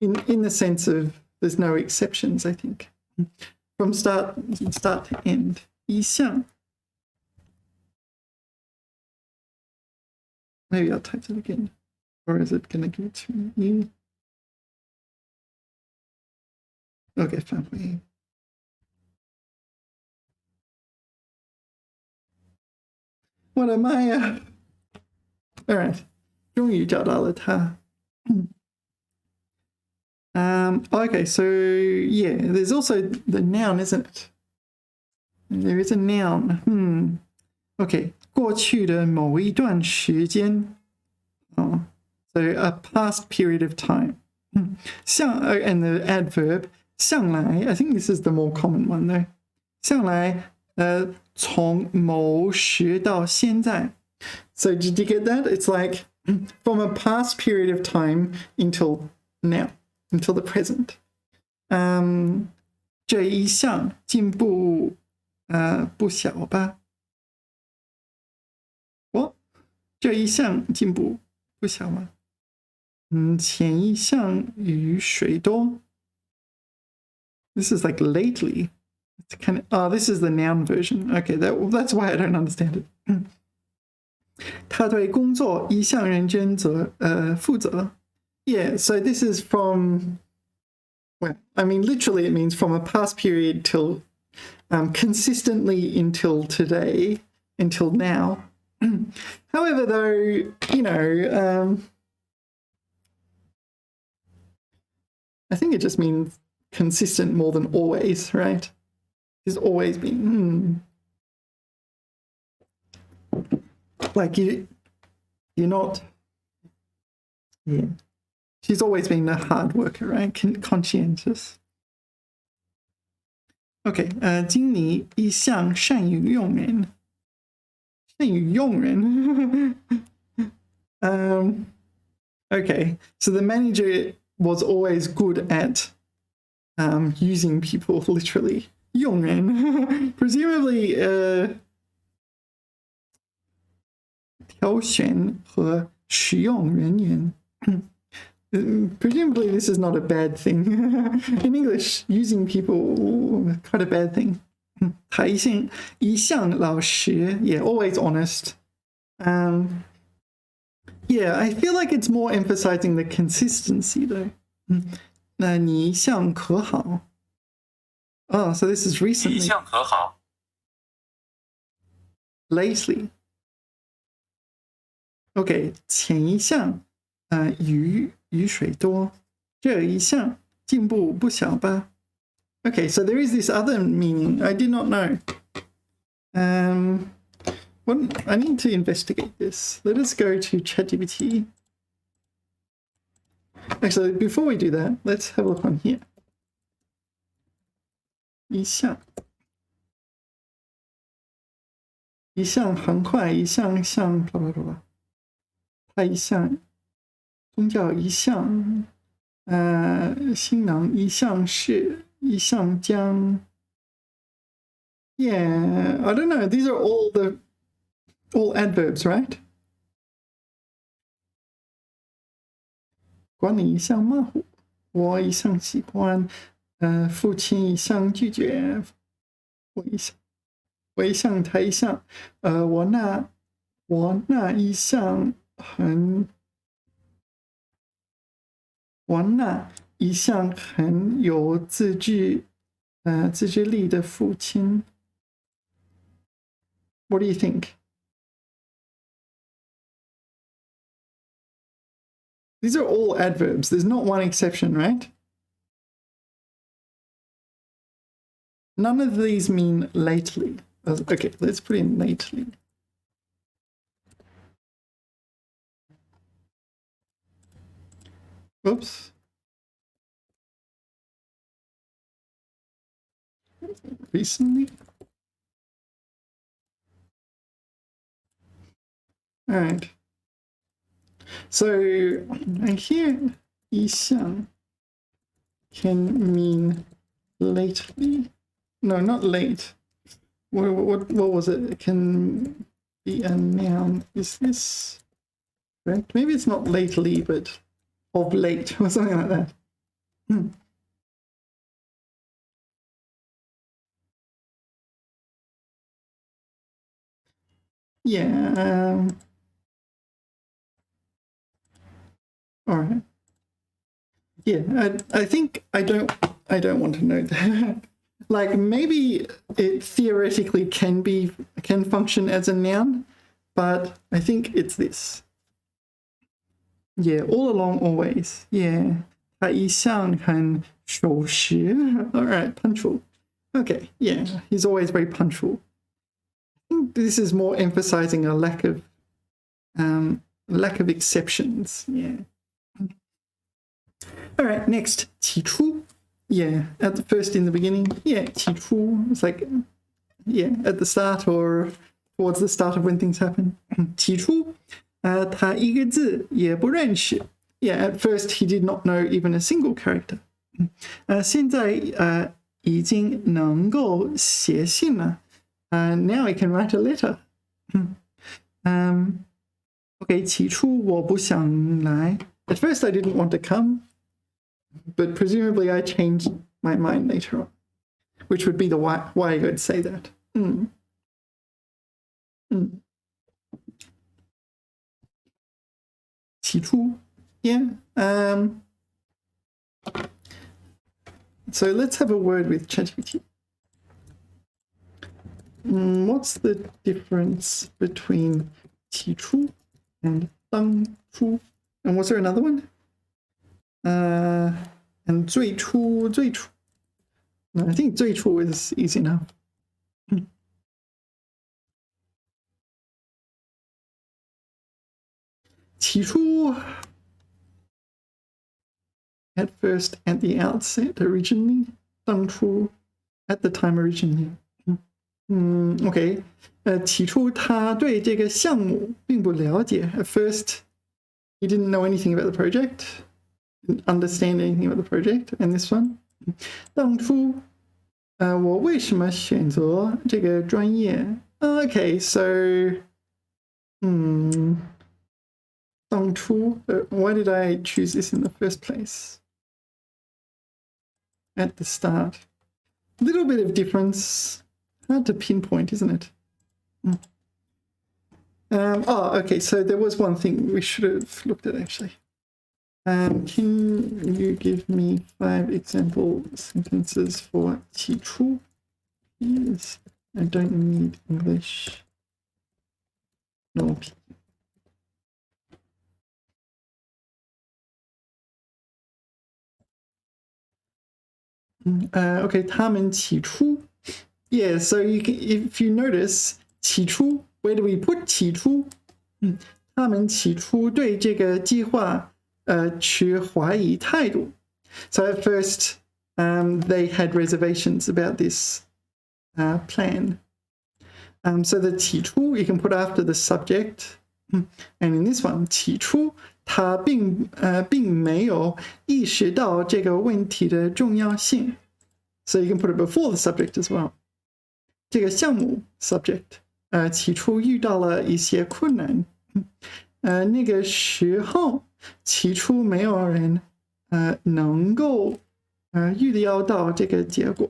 in the sense of there's no exceptions, I think. From start to end. 一向. Maybe I'll type it again. Or is it going to give it to me? Okay, fine. What am I? All right. 终于找到了它. Okay, so yeah, there's also the noun, isn't it? There is a noun. Okay, 过去的某一段时间. So a past period of time. 向 and the adverb 向来, I think this is the more common one though. 向来从某时到现在. So did you get that? It's like from a past period of time until now, until the present. 这一项进步不小吧? What? 这一项进步不小吗? 前一项雨水多. This is like lately. It's kind of, oh, this is the noun version. Okay, that's why I don't understand it. 他对工作一向认真负责. Yeah, so this is from, well, I mean, literally it means from a past period till consistently until today, until now. However, though, you know, I think it just means consistent more than always, right? It's always been. Like you're not. Yeah. She's always been a hard worker, right? Conscientious. Okay, 经理一向善于用人. 善于用人. Okay, so the manager was always good at using people, literally. 用人. Presumably, 挑选和使用人员. Presumably this is not a bad thing. In English, using people is quite a bad thing. 他一向老实, yeah, always honest. Yeah, I feel like it's more emphasizing the consistency though. 那你一向可好. Oh, so this is 一 recently, 向可好， lately. OK， 前一项，雨水多，这一项进步不小吧。Okay, so there is this other meaning I did not know. What, I need to investigate this. Let us go to ChatGPT. Actually, before we do that, let's have a look on here. 一项很快，一项像 blah blah blah。它一项宗教一项，新郎一项是一项将。Yeah, I don't know. These are all adverbs, right? 管理一项马虎，我一向喜欢，父亲一向拒绝，我一向他一向，我那一向很有自制力的父亲。What do you think? These are all adverbs. There's not one exception, right? None of these mean lately. Okay, let's put in lately. Oops. Recently? All right. So here, 一向 can mean lately. No, not late. What was it? It can be a noun. Is this correct? Maybe it's not lately, but of late or something like that. Yeah. All right. Yeah, I think I don't want to know that. Like maybe it theoretically can function as a noun, but I think it's this. Yeah, all along, always. Yeah. 他一向很守时. All right, punctual. Okay, yeah, he's always very punctual. I think this is more emphasizing a lack of exceptions. Yeah. All right, next, 起初. Yeah, at the first in the beginning. Yeah, 起初. It's like, yeah, at the start or towards the start of when things happen. 起初, 他一个字也不认识. Yeah, at first he did not know even a single character. 现在已经能够写信了. Now he can write a letter. Okay, 起初我不想来. At first I didn't want to come, but presumably I changed my mind later on, which would be the why I would say that. 起初, yeah. So let's have a word with ChatGPT. What's the difference between 起初 and 当初? And was there another one? And 最初. No, I think 最初 is easy enough. 起初 at first, at the outset, originally. 当初 at the time originally. Okay. 起初他对这个项目并不了解. At first, he didn't know anything about the project, didn't understand anything about the project. And this one, 当初我为什么选择这个专业? Okay, so 当初 why did I choose this in the first place? At the start. A little bit of difference. Hard to pinpoint, isn't it? Okay, so there was one thing we should have looked at actually. Can you give me 5 example sentences for 起初? Please. I don't need English. No. Okay, 他们起初. Yeah, so if you notice 起初, where do we put 起初? 他们起初对这个计划持怀疑态度. So at first, they had reservations about this plan. So the 起初 you can put after the subject, and in this one 起初他并没有意识到这个问题的重要性. So you can put it before the subject as well. 这个项目 subject 起初遇到了一些困难. 那个时候起初没有人能够预料到这个结果.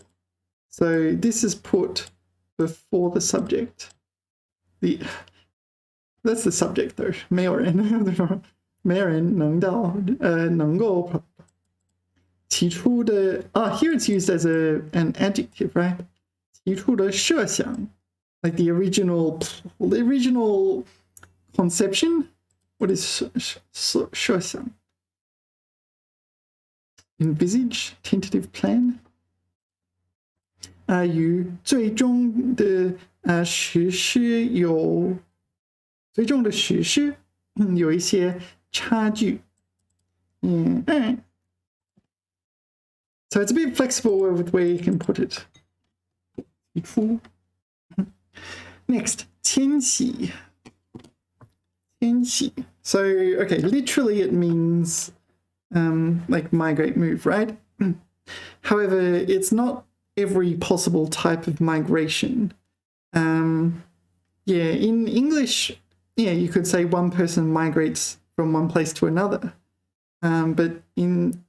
So this is put before the subject. That's the subject though. 没有人能够起初的 here it's used as an adjective, right? 起初的设想, like the original conception. What is 设想? Envisage, tentative plan. 与最终的实施有一些差距. So it's a bit flexible with where you can put it. Next, 迁徙. So, okay, literally it means like migrate, move, right? However, it's not every possible type of migration. Yeah, in English, yeah, you could say one person migrates from one place to another. But in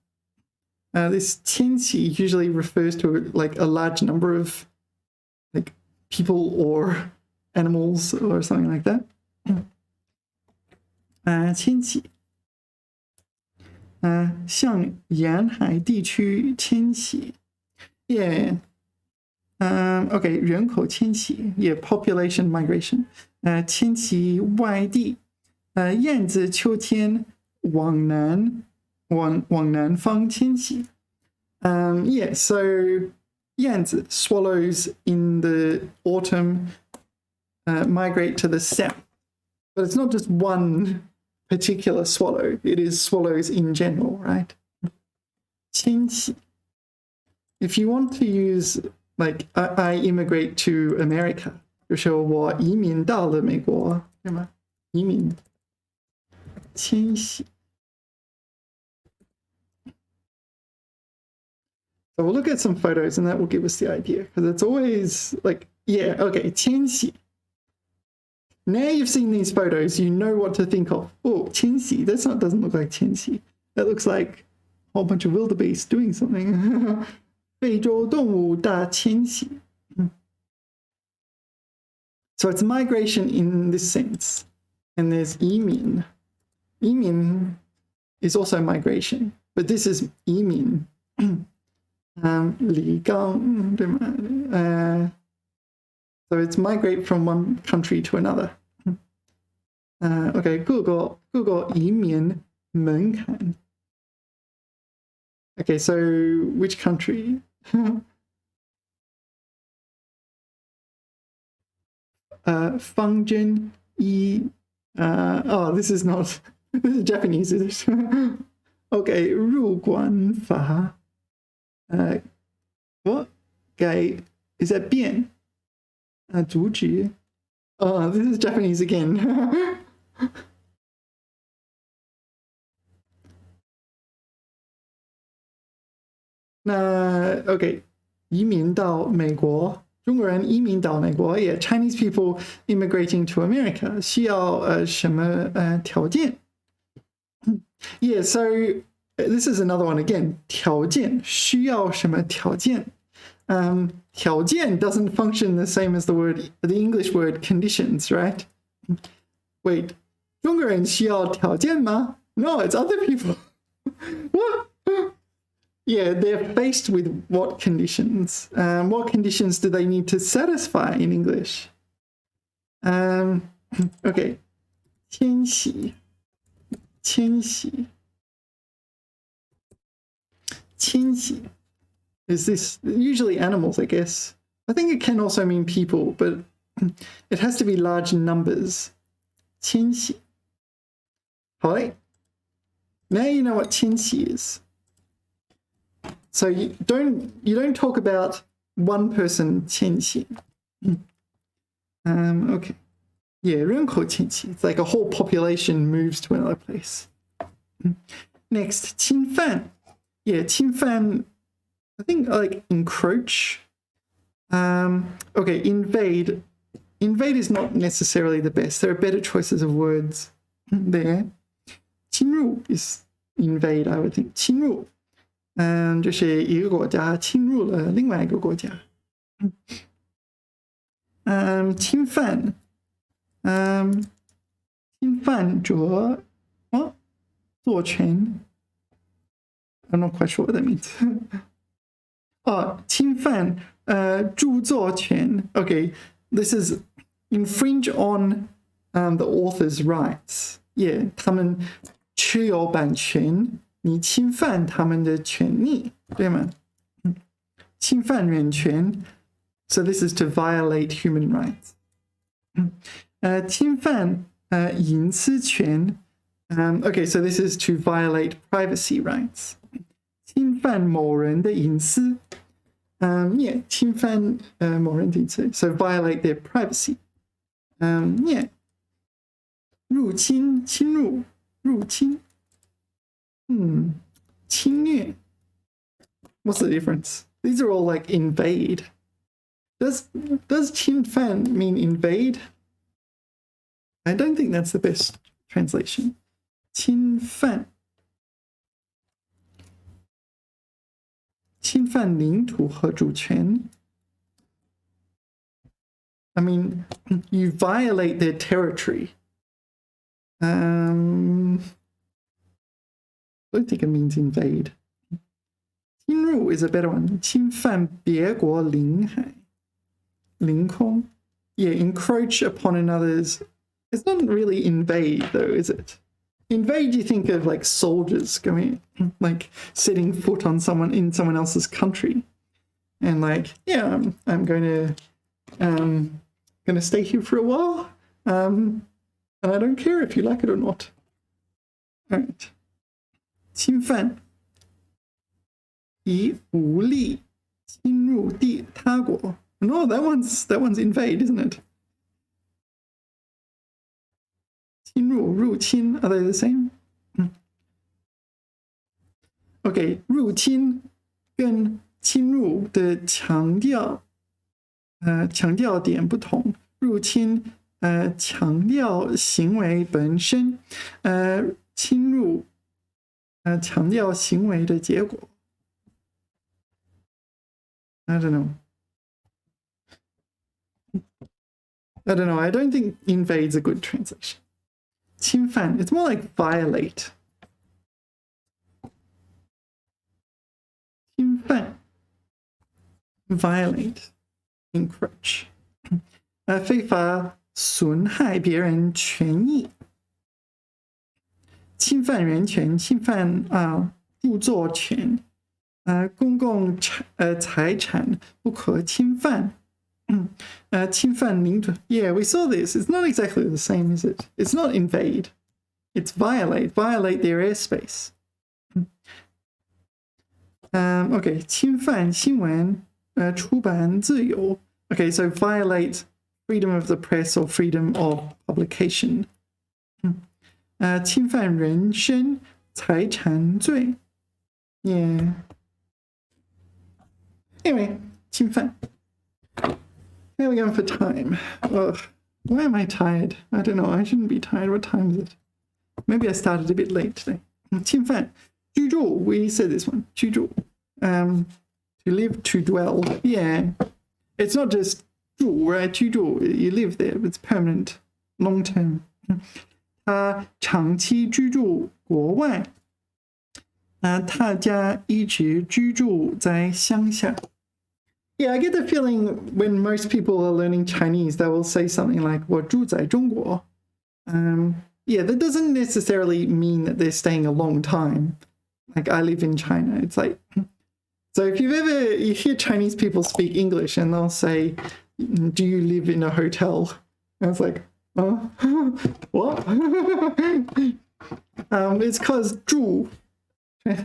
this 迁徙 usually refers to like a large number of like people or animals or something like that. 迁徙向沿海地区迁徙. Yeah. Okay, 人口迁徙 yeah, population migration. 迁徙外地. 燕子秋天往南方迁徙. Yeah, so 燕子 swallows in the autumn migrate to the south. But it's not just one particular swallow. It is swallows in general, right? 迁徙. If you want to use like I immigrate to America, 就是我移民到了美国，对吗？移民，迁徙。So we'll look at some photos and that will give us the idea, because it's always like, yeah, okay, 迁徙. Now you've seen these photos, you know what to think of. Oh, 迁徙, doesn't look like 迁徙. That looks like a whole bunch of wildebeest doing something. 非洲动物大迁徙. So it's migration in this sense. And there's 移民. 移民 is also migration, but this is 移民. 离港, so it's migrate from one country to another. Okay, 各个移民门槛. Okay, so which country? Fang Zhen Yi. Oh, this is not. This is Japanese, is it? Okay, 入管法. What? 改 is that 变? 阻止. Oh, this is Japanese again. Okay, 移民到美国. 中国人移民到美国. Yeah, Chinese people immigrating to America. 需要什么条件? Yeah, so this is another one again. 条件需要什么条件? 条件 doesn't function the same as the English word conditions, right? Wait, 中国人需要条件吗? No, it's other people. What? Yeah, they're faced with what conditions? What conditions do they need to satisfy in English? Okay. 迁徙,迁徙,迁徙. Is this usually animals, I guess? I think it can also mean people, but it has to be large numbers. 迁徙. Hi. Now you know what 迁徙 is. So you don't talk about one person 迁徙. Okay. Yeah, 人口迁徙. It's like a whole population moves to another place. Next, 侵犯. Yeah, 侵犯, I think like encroach. Okay, invade. Invade is not necessarily the best. There are better choices of words there. 侵入 is invade, I would think. 侵入. 就是一个国家侵入了另外一个国家。侵犯，侵犯者，作权。I'm not quite sure what that means. 侵犯著作权。Okay, this is infringe on the author's rights. Yeah, 他们持有版权。你侵犯他们的权利，对吗？侵犯人权 ，so this is to violate human rights. 侵犯隐私权 okay, so this is to violate privacy rights. 侵犯某人的隐私 yeah, 侵犯某人的隐私 so violate their privacy. Yeah. 入侵、侵入、入侵。侵略. What's the difference? These are all like invade. Does 侵犯 mean invade? I don't think that's the best translation. 侵犯. 侵犯领土和主权. I mean, you violate their territory. I don't think it means invade. 侵入 is a better one. 侵犯别国领海, 领空. Yeah, encroach upon another's. It's not really invade though, is it? Invade, you think of like soldiers going, like setting foot on someone in someone else's country, and like, yeah, I'm going to stay here for a while, and I don't care if you like it or not. All right. 侵犯以武力侵入他国 No, that one's invade, isn't it? 侵入入侵 Are they the same? Okay, 入侵跟侵入的强调点不同。入侵强调行为本身，侵入强调行为的结果。I don't know. I don't think invade's a good translation. 侵犯 it's more like violate. 侵犯 violate, encroach. 非法损害别人权益。侵犯人权，侵犯著作权，公共财产不可侵犯，侵犯领土。Yeah, we saw this. It's not exactly the same, is it? It's not invade. It's violate their airspace. Okay, 侵犯新闻出版自由。Okay, so violate freedom of the press or freedom of publication. 侵犯人身财产罪。Yeah. Anyway, 侵犯。How are we going for time? Why am I tired? I don't know. I shouldn't be tired. What time is it? Maybe I started a bit late today. 侵犯居住 we said this one. 居住 to live, to dwell. Yeah. It's not just 住 right? 居住 you live there. It's permanent, long term. 他长期居住国外。大家一直居住在乡下. Yeah, I get the feeling when most people are learning Chinese, they will say something like 我住在中国. Yeah, that doesn't necessarily mean that they're staying a long time. Like, I live in China. It's like, so if you hear Chinese people speak English and they'll say, do you live in a hotel? And it's like, what? It's because 住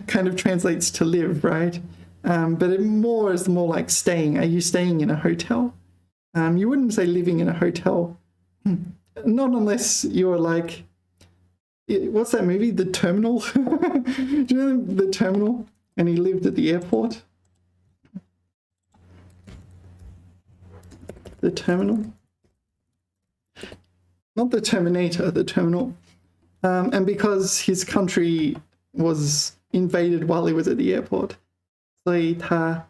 kind of translates to live, right? But it is more like staying. Are you staying in a hotel? You wouldn't say living in a hotel. Not unless you're like, what's that movie? The Terminal? Do you know The Terminal? And he lived at the airport? The Terminal? Not the Terminator, The Terminal. And because his country was invaded while he was at the airport, 所以他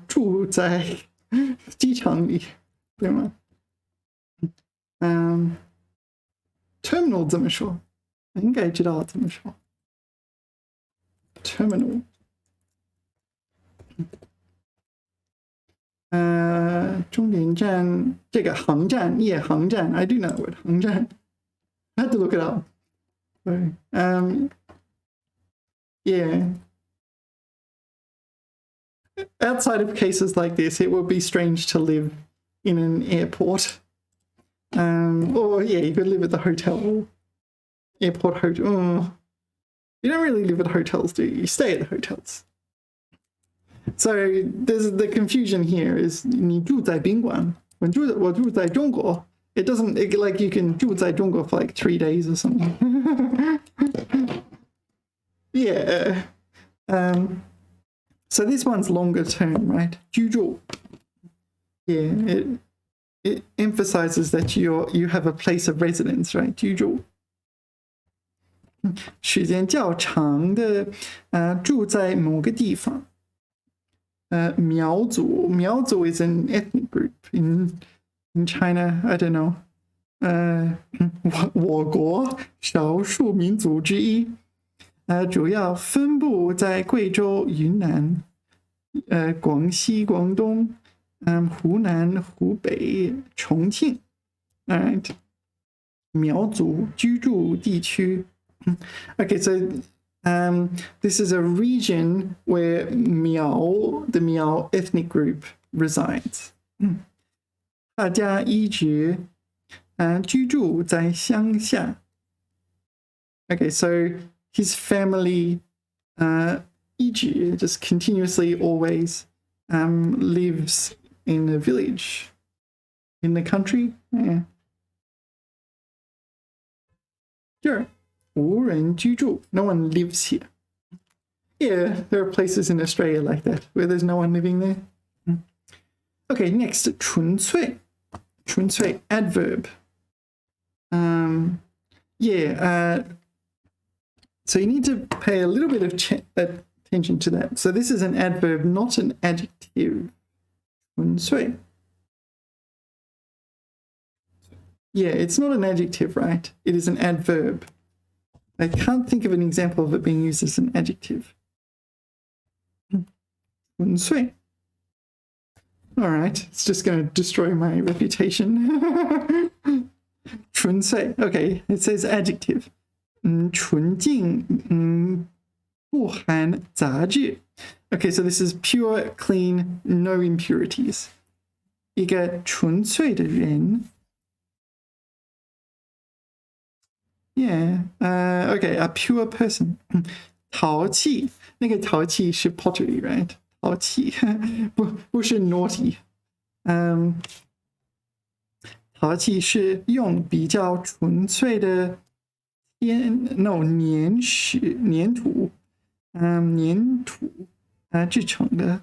住在机场里，对吗？terminal 怎么说？应该知道怎么说。terminal，终点站这个航站，航站 ，I do know what 航站。I had to look it up. Yeah. Outside of cases like this, it would be strange to live in an airport. Or, yeah, you could live at the hotel. Airport hotel. Oh. You don't really live at hotels, do you? You stay at the hotels. So there's the confusion here is 你住在宾馆，我住在中国. It doesn't, like you can 住在中国 for like 3 days or something. Yeah. So this one's longer term, right? 居住. Yeah, it emphasizes that you have a place of residence, right? 居住. 时间较长的住在某个地方. 苗族 is an ethnic group in China. I don't know. 我国少数民族之一。主要分布在贵州、云南、广西、广东、湖南、湖北、重庆。Alright. 苗族居住地区。Okay, so this is a region where the Miao ethnic group resides. 大家一直居住在乡下。Okay, so his family 一直 just continuously always lives in a village in the country. Yeah. Sure. 无人居住. No one lives here. Yeah, there are places in Australia like that where there's no one living there. Okay, next, 纯粹. 纯粹, adverb. So you need to pay a little bit of attention to that. So this is an adverb, not an adjective. 纯粹. Yeah, it's not an adjective, right? It is an adverb. I can't think of an example of it being used as an adjective. 纯粹. All right, it's just going to destroy my reputation. 纯粹. Okay, it says adjective. 纯净, 不含杂质. Okay, so this is pure, clean, no impurities. 一个纯粹的人. Yeah, okay, a pure person. 淘气, 那个淘气是 pottery, right? 淘气, 不是 naughty. 淘气是用比较纯粹的粘土制成的.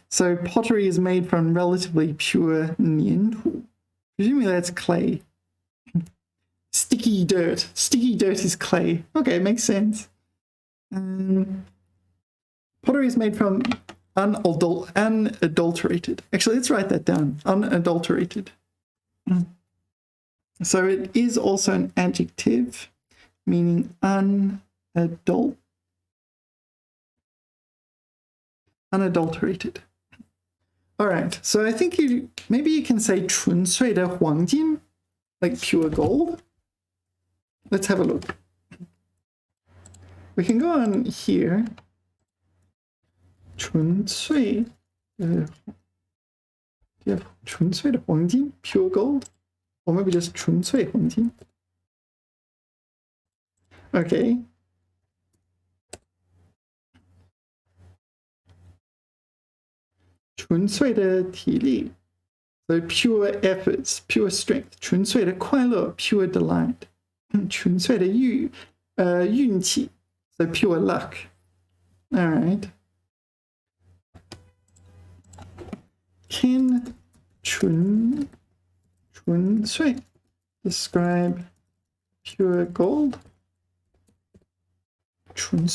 So pottery is made from relatively pure 粘土. Presumably that's clay. Sticky dirt. Sticky dirt is clay. Okay, makes sense. Pottery is made from unadulterated. Actually, let's write that down. Unadulterated. So it is also an adjective, meaning unadulterated. unadulterated. All right, so I think maybe you can say 纯粹的黄金, like pure gold. Let's have a look. We can go on here. 纯粹的黄金, pure gold, or maybe just 纯粹黄金. Okay. 纯粹的体力, so pure efforts, pure strength. 纯粹的快乐, pure delight. 纯粹的运气, so pure luck. All right. Can 纯粹 describe pure gold? 纯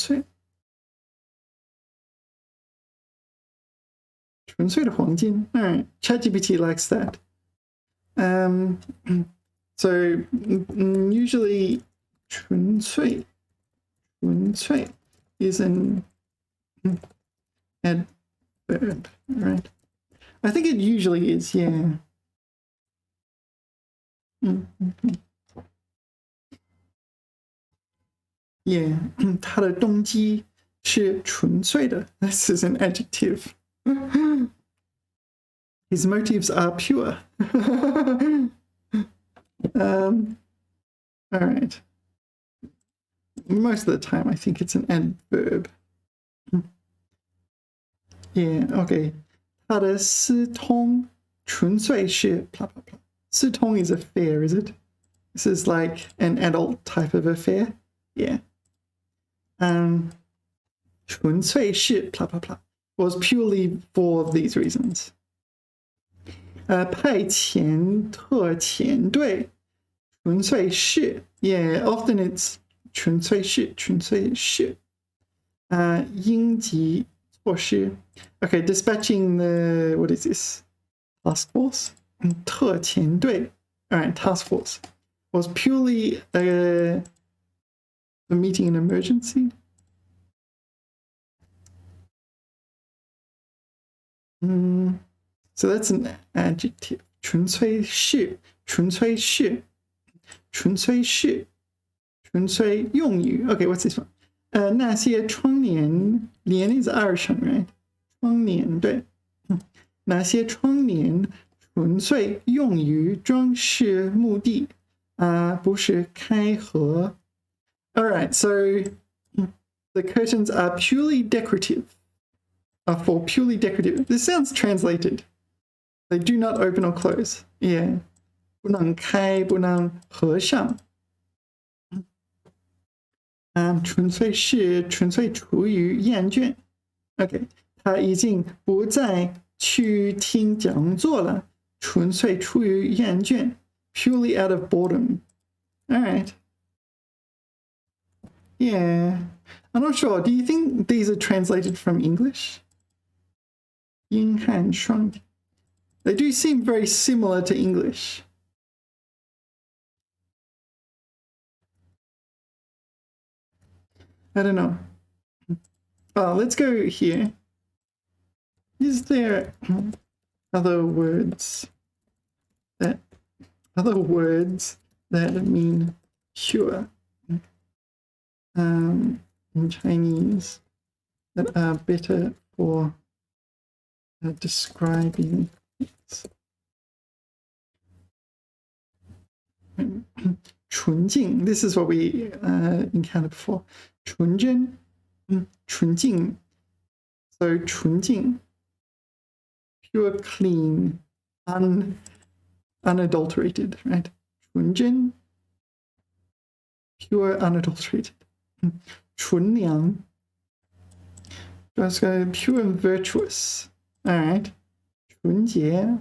粹的黄金. All right, ChatGPT likes that. So usually 纯粹 is an adverb, right? I think it usually is, yeah. Yeah, 它的动机是纯粹的. This is an adjective. His motives are pure. All right. Most of the time, I think it's an adverb. Yeah, okay. 它的私通纯粹是 blah blah blah. 私通 is affair, is it? This is like an adult type of affair. Yeah. 纯粹是 blah blah blah was purely for these reasons. 派遣特遣队纯粹是 yeah, often it's 纯粹是应急措施 okay, dispatching the what is this task force 特遣队 all right, task force was purely a meeting an emergency. So that's an adjective. 纯粹是用语. Okay, what's this one? 那些窗帘 is 二声, right? 窗帘, 对. 那些窗帘纯粹用于装饰目的, 不是开合. All right, so the curtains are purely decorative. For purely decorative. This sounds translated. They do not open or close. Yeah. 不能开,不能合上. 纯粹出于厌倦. Okay. 他已经不再去听讲座了. 纯粹出于厌倦. Purely out of boredom. All right. Yeah. I'm not sure. Do you think these are translated from English? 英汉双体. They do seem very similar to English. I don't know. Oh, let's go here. Is there other words that mean pure in Chinese that are better for describing it? 纯净, this is what we encountered before. 纯真, 纯净. So 纯净, pure, clean, unadulterated, right? 纯真, pure, unadulterated. 纯良, just go pure and virtuous. All right. 纯洁,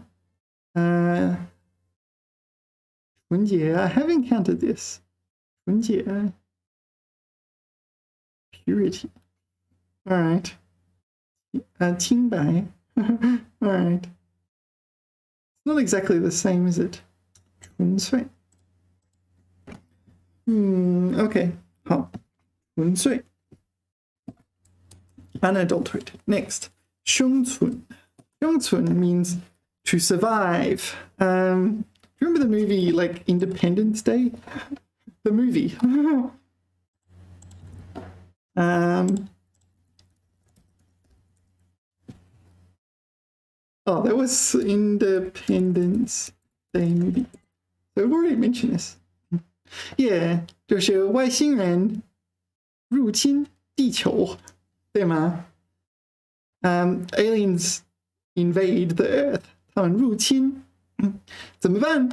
纯洁, I have encountered this. 纯洁, purity. All right. 清白. All right. It's not exactly the same, is it? 纯粹. Okay. 好. 纯粹. Unadulterated. Next. 生存. 生存 means to survive. Do you remember the movie like Independence Day? The movie. Oh, that was Independence Day movie. So I've already mentioned this. Yeah, 就是外星人入侵地球，对吗？Aliens invade the Earth， 他们入侵，怎么办？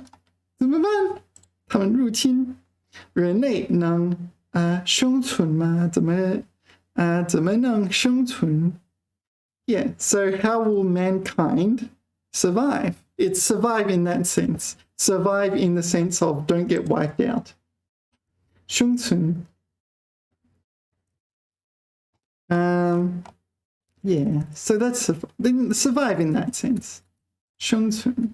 怎么办？他们入侵，人类能生存吗？怎么能生存？ Yeah, so how will mankind survive? It's survive in that sense. Survive in the sense of don't get wiped out. 生存. Yeah, so that's survive in that sense. 生存.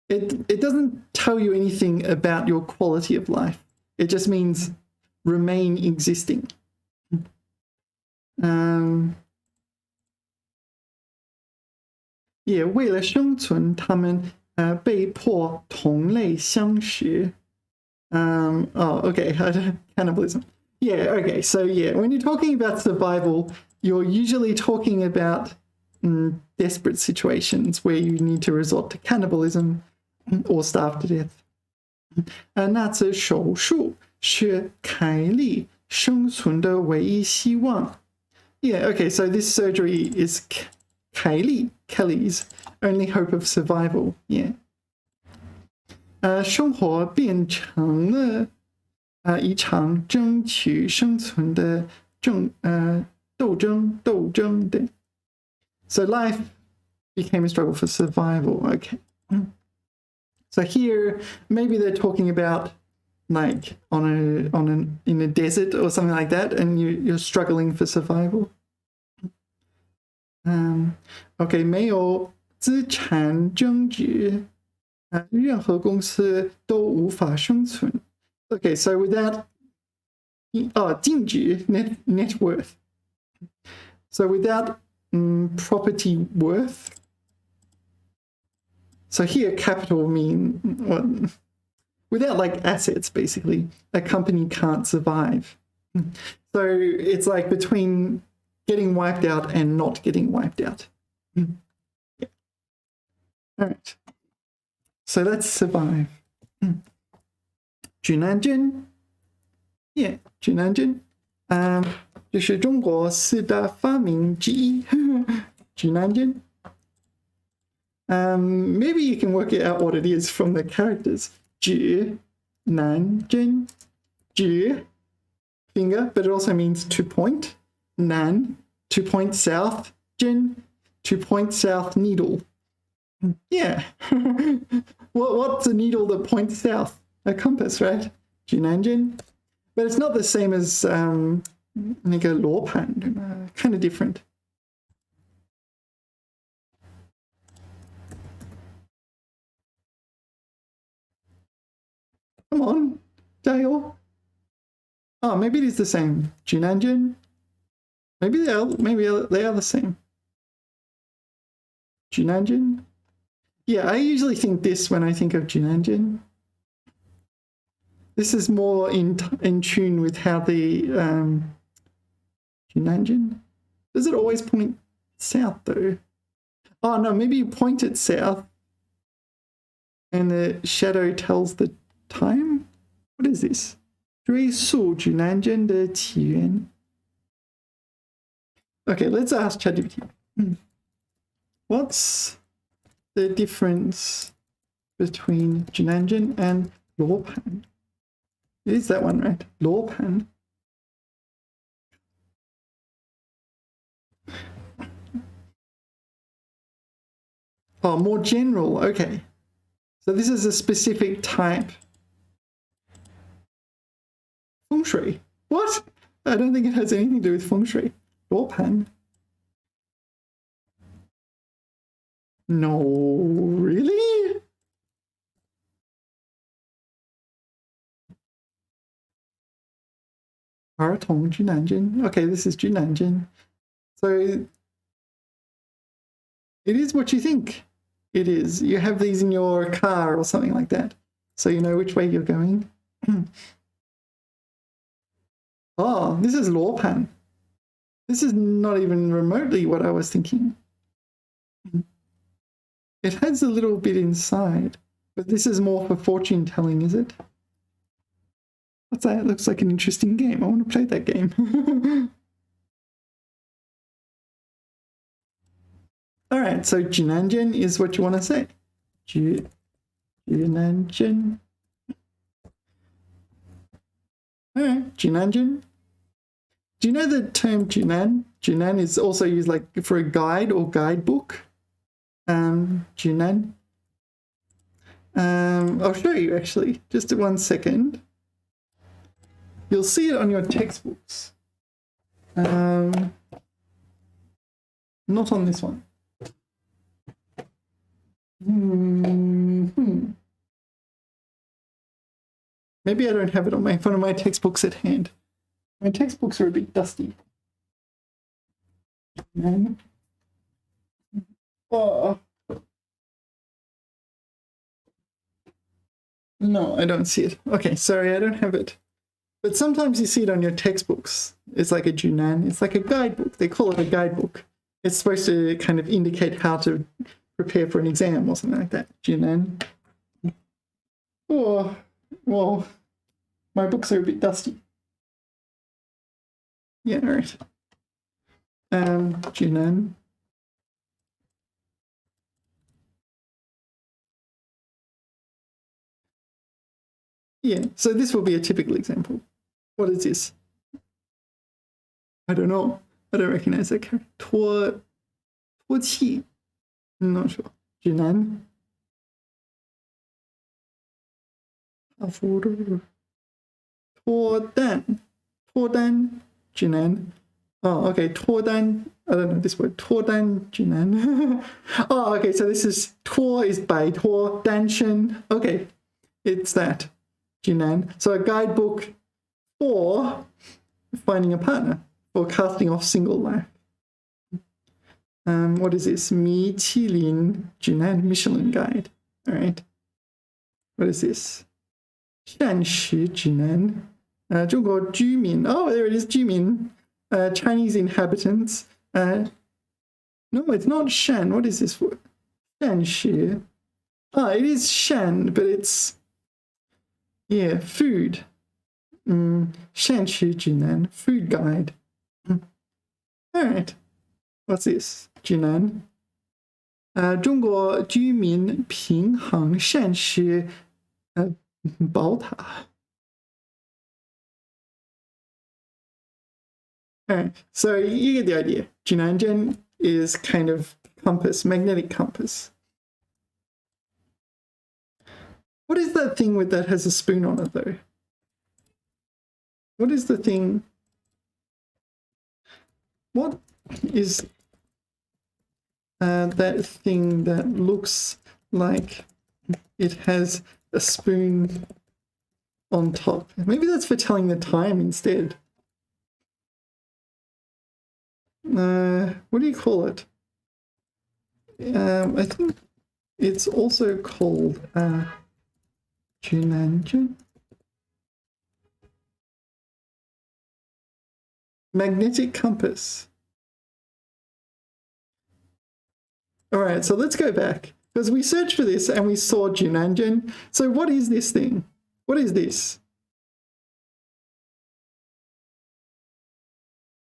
It doesn't tell you anything about your quality of life. It just means remain existing. Yeah, 为了生存，他们被迫同类相食. Okay, cannibalism. Yeah, okay, so yeah, when you're talking about survival, you're usually talking about desperate situations where you need to resort to cannibalism or starve to death. 那次手术是凯莉生存的唯一希望. Yeah, okay, so this surgery is Kelly's only hope of survival. Yeah. 生活变成了一场争取生存的斗争。对。So life became a struggle for survival. Okay. So here, maybe they're talking about like in a desert or something like that, and you're struggling for survival. Okay, 没有资产增值，任何公司都无法生存。Okay, so without 净值 net worth. So without property worth. So here capital mean what? Without like assets, basically, a company can't survive. So it's like between getting wiped out and not getting wiped out. Yeah. All right. So let's survive. 指南针 Yeah, 指南针这是中国四大发明之一指南针 Maybe you can work out what it is from the characters. 指南针 指 finger, but it also means to point. 南 to point south. 针 to point south needle. Yeah. What's a needle that points south? A compass, right? 指南针 But it's not the same as 那个罗盘 kind of different. Come on, Dale. Oh, maybe it is the same. 指南针 Maybe they are the same. 指南针 Yeah, I usually think this when I think of 指南针 This is more in tune with how the 指南针 Does it always point south though? Oh no, maybe you point it south and the shadow tells the time? What is this? 追溯指南针的起源 Okay, let's ask ChatGPT. What's the difference between 指南针 and 罗盘? It is that one, right? 罗盘 Oh, more general. Okay. So this is a specific type. 风水 What? I don't think it has anything to do with 风水 罗盘 No, really? 儿童居南京. Okay, this is 居南京. So it is what you think it is. You have these in your car or something like that, so you know which way you're going. Oh, this is Lorpan. This is not even remotely what I was thinking. It has a little bit inside, but this is more for fortune telling, is it? What's that? It looks like an interesting game. I want to play that game. All right, so 济南针 is what you want to say. 济南针. All right, 济南针. Do you know the term 济南? 济南 is also used like for a guide or guidebook. 济南. I'll show you actually. Just 1 second. You'll see it on your textbooks. Not on this one. Maybe I don't have it on one of my textbooks at hand. My textbooks are a bit dusty. Oh. No, I don't see it. Okay, sorry, I don't have it. But sometimes you see it on your textbooks. It's like a Junan. It's like a guidebook. They call it a guidebook. It's supposed to kind of indicate how to prepare for an exam or something like that. Junan. Oh, well, my books are a bit dusty. Yeah, all right. Junan. Yeah, so this will be a typical example. What is this? I don't know. I don't recognize that character. 脱气. I'm not sure. 济南. 脱单. 济南. Oh, okay. 脱单. I don't know this word. 脱单济南. Oh, okay. So this is 脱 is 摆脱, 单身. Okay, it's that. 济南. So a guidebook for finding a partner, for casting off single life. What is this? 米其林 Jinan Michelin guide. All right. What is this? 膳食指南. 中国居民. Oh, there it is. 居民. Chinese inhabitants. No, it's not Shan. What is this word? 膳食. Ah, it is Shan, but it's, yeah, food. 膳食指南, food guide. All right. What's this? 指南. 中国居民平衡膳食宝塔. All right, so you get the idea. 指南针 is kind of compass, magnetic compass. What is that thing that has a spoon on it, though? What is the thing? What is that thing that looks like it has a spoon on top? Maybe that's for telling the time instead. What do you call it? I think it's also called Junanjun. Magnetic compass. All right, so let's go back because we searched for this and we saw Junanjun. So what is this thing? What is this?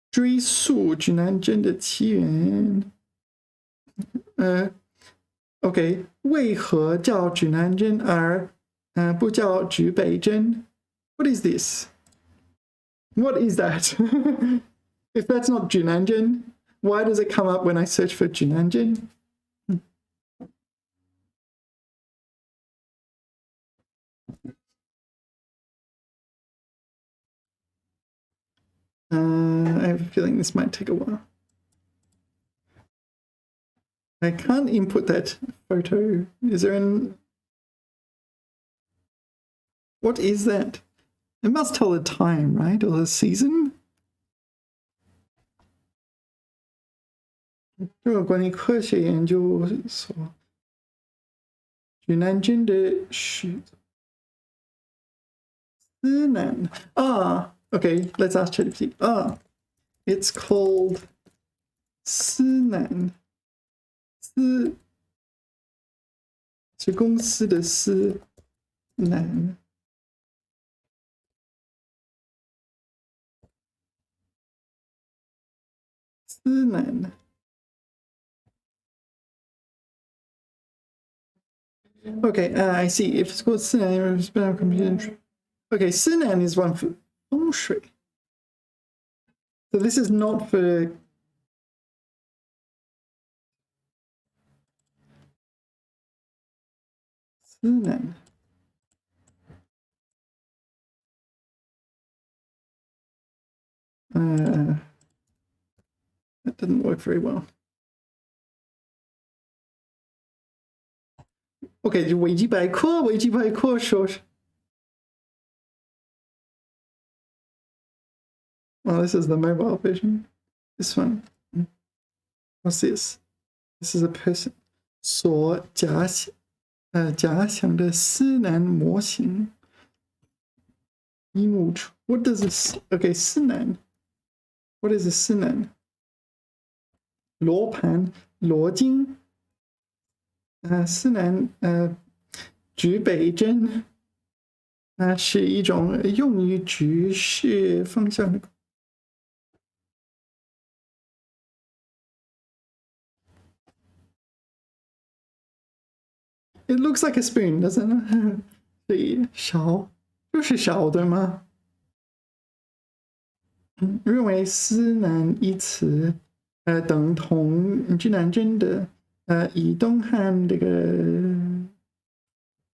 追溯指南针的起源。OK， 为何叫指南针而不叫指北针？ What is this? What is that? If that's not Junanjin, why does it come up when I search for Junanjin? I have a feeling this might take a while. I can't input that photo. Is there an... What is that? It must tell the time, right? Or the season? 中国管理科学研究所指南针的是思南 okay, let's ask ChatGPT. It's called 思南思是公司的思南思南 Okay, I see. If it's called Sinan, it's been a computer. Okay, Sinan is one for feng shui. So this is not for Sinan. That didn't work very well. Okay, 维基百科说是 Well, this is the mobile version. This one. What's this? This is a person. 所假想的思南模型。一目出 What does this? Okay, 思南. What is a 思南？罗盘、罗经。思南指北针，是一种用于指示方向的。It looks like a spoon, doesn't it? 所以勺就是勺，对吗？认为思南一词等同指南针的移动和这个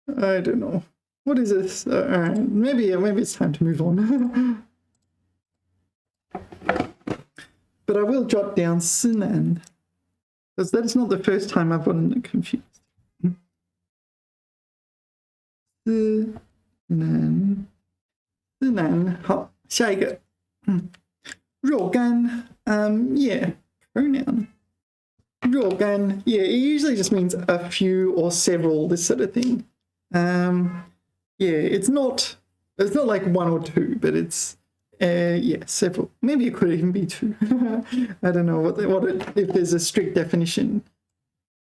I don't know. What is this? Maybe it's time to move on. But I will jot down Sinan, because that is not the first time I've gotten confused. Sinan. 好，下一个。若干 yeah, pronoun. 若干 yeah, it usually just means a few or several, this sort of thing. Yeah, it's not like one or two, but it's yeah, several. Maybe it could even be two. I don't know if there's a strict definition.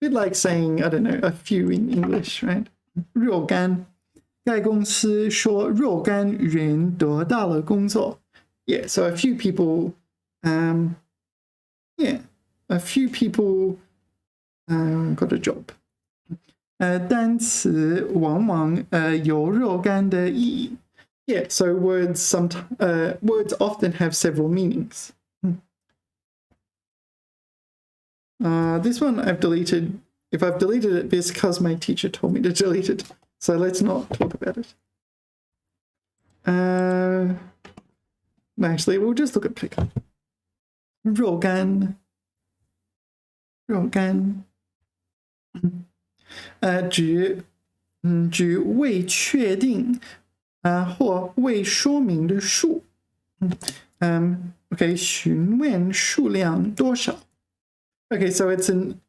A bit like saying, I don't know, a few in English, right? 若干该公司说若干人得到了工作。Yeah, so a few people, yeah, a few people got a job. 单词往往有若干的意义。Yeah, so words often have several meanings. This one I've deleted. If I've deleted it, it's because my teacher told me to delete it. So let's not talk about it. Actually, we'll just look at pickup. 若干指未确定或未说明的数。Okay, 询问数量多少。Okay, so it's an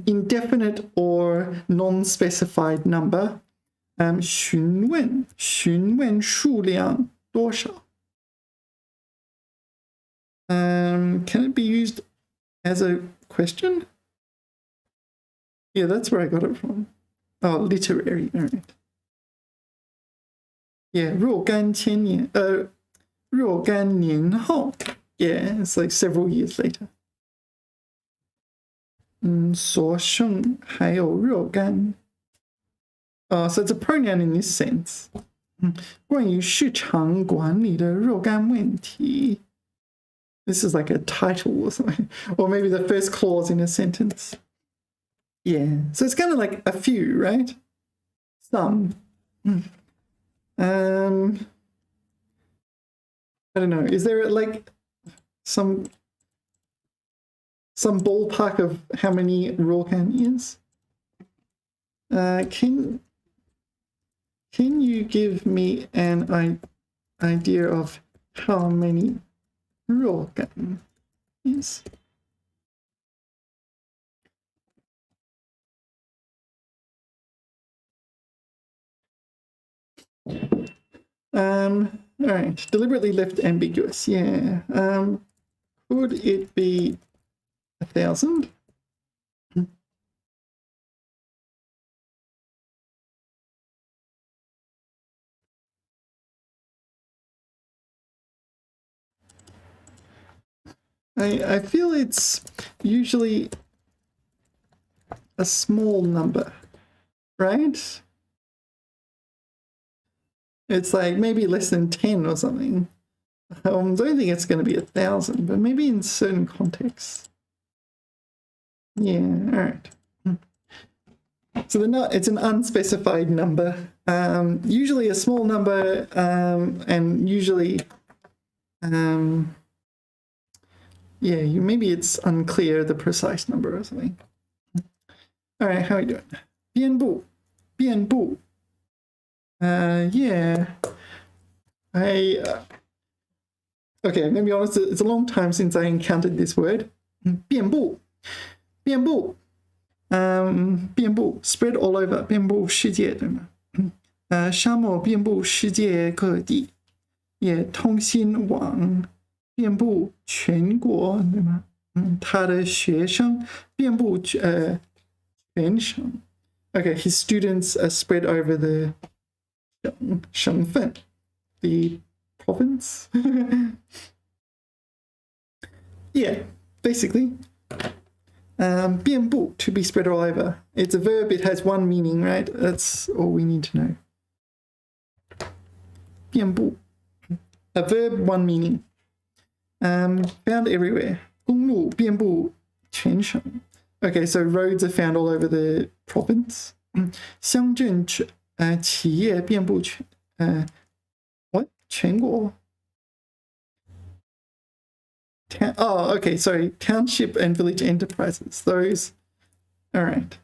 indefinite or non-specified number. 询问数量多少。Can it be used as a question? Yeah, that's where I got it from. Oh, literary, all right. Yeah, 若干千年后. Yeah, it's like several years later. 所剩还有若干. So it's a pronoun in this sense. 关于市场管理的若干问题. This is like a title or something. Or maybe the first clause in a sentence. Yeah, so it's kind of like a few, right? Some. I don't know. Is there like some ballpark of how many Rorcan is? Can you give me an idea of how many 肉感 is. All right, deliberately left ambiguous. Yeah. Could it be 1,000? I feel it's usually a small number, right? It's like maybe less than 10 or something. I don't think it's going to be 1,000, but maybe in certain contexts. Yeah, all right. So it's an unspecified number, usually a small number, and usually, yeah, maybe it's unclear the precise number or something. All right, how are you doing? 编步, 编步. Yeah. Okay, I'm gonna be honest, it's a long time since I encountered this word. 遍布, 遍布. 遍布 spread all over, 遍布世界，对吗？沙漠遍布世界各地，也通信网遍布全国，对吗？他的学生遍布全省。Okay, his students are spread over the 省份 the province. Yeah, basically. 遍布 to be spread all over. It's a verb, it has one meaning, right? That's all we need to know. 遍布. A verb, one meaning. Found everywhere. 公路遍布全省. Okay, so roads are found all over the province. 乡镇企业遍布what? 全国? Okay, sorry. Township and village enterprises. Those, all right.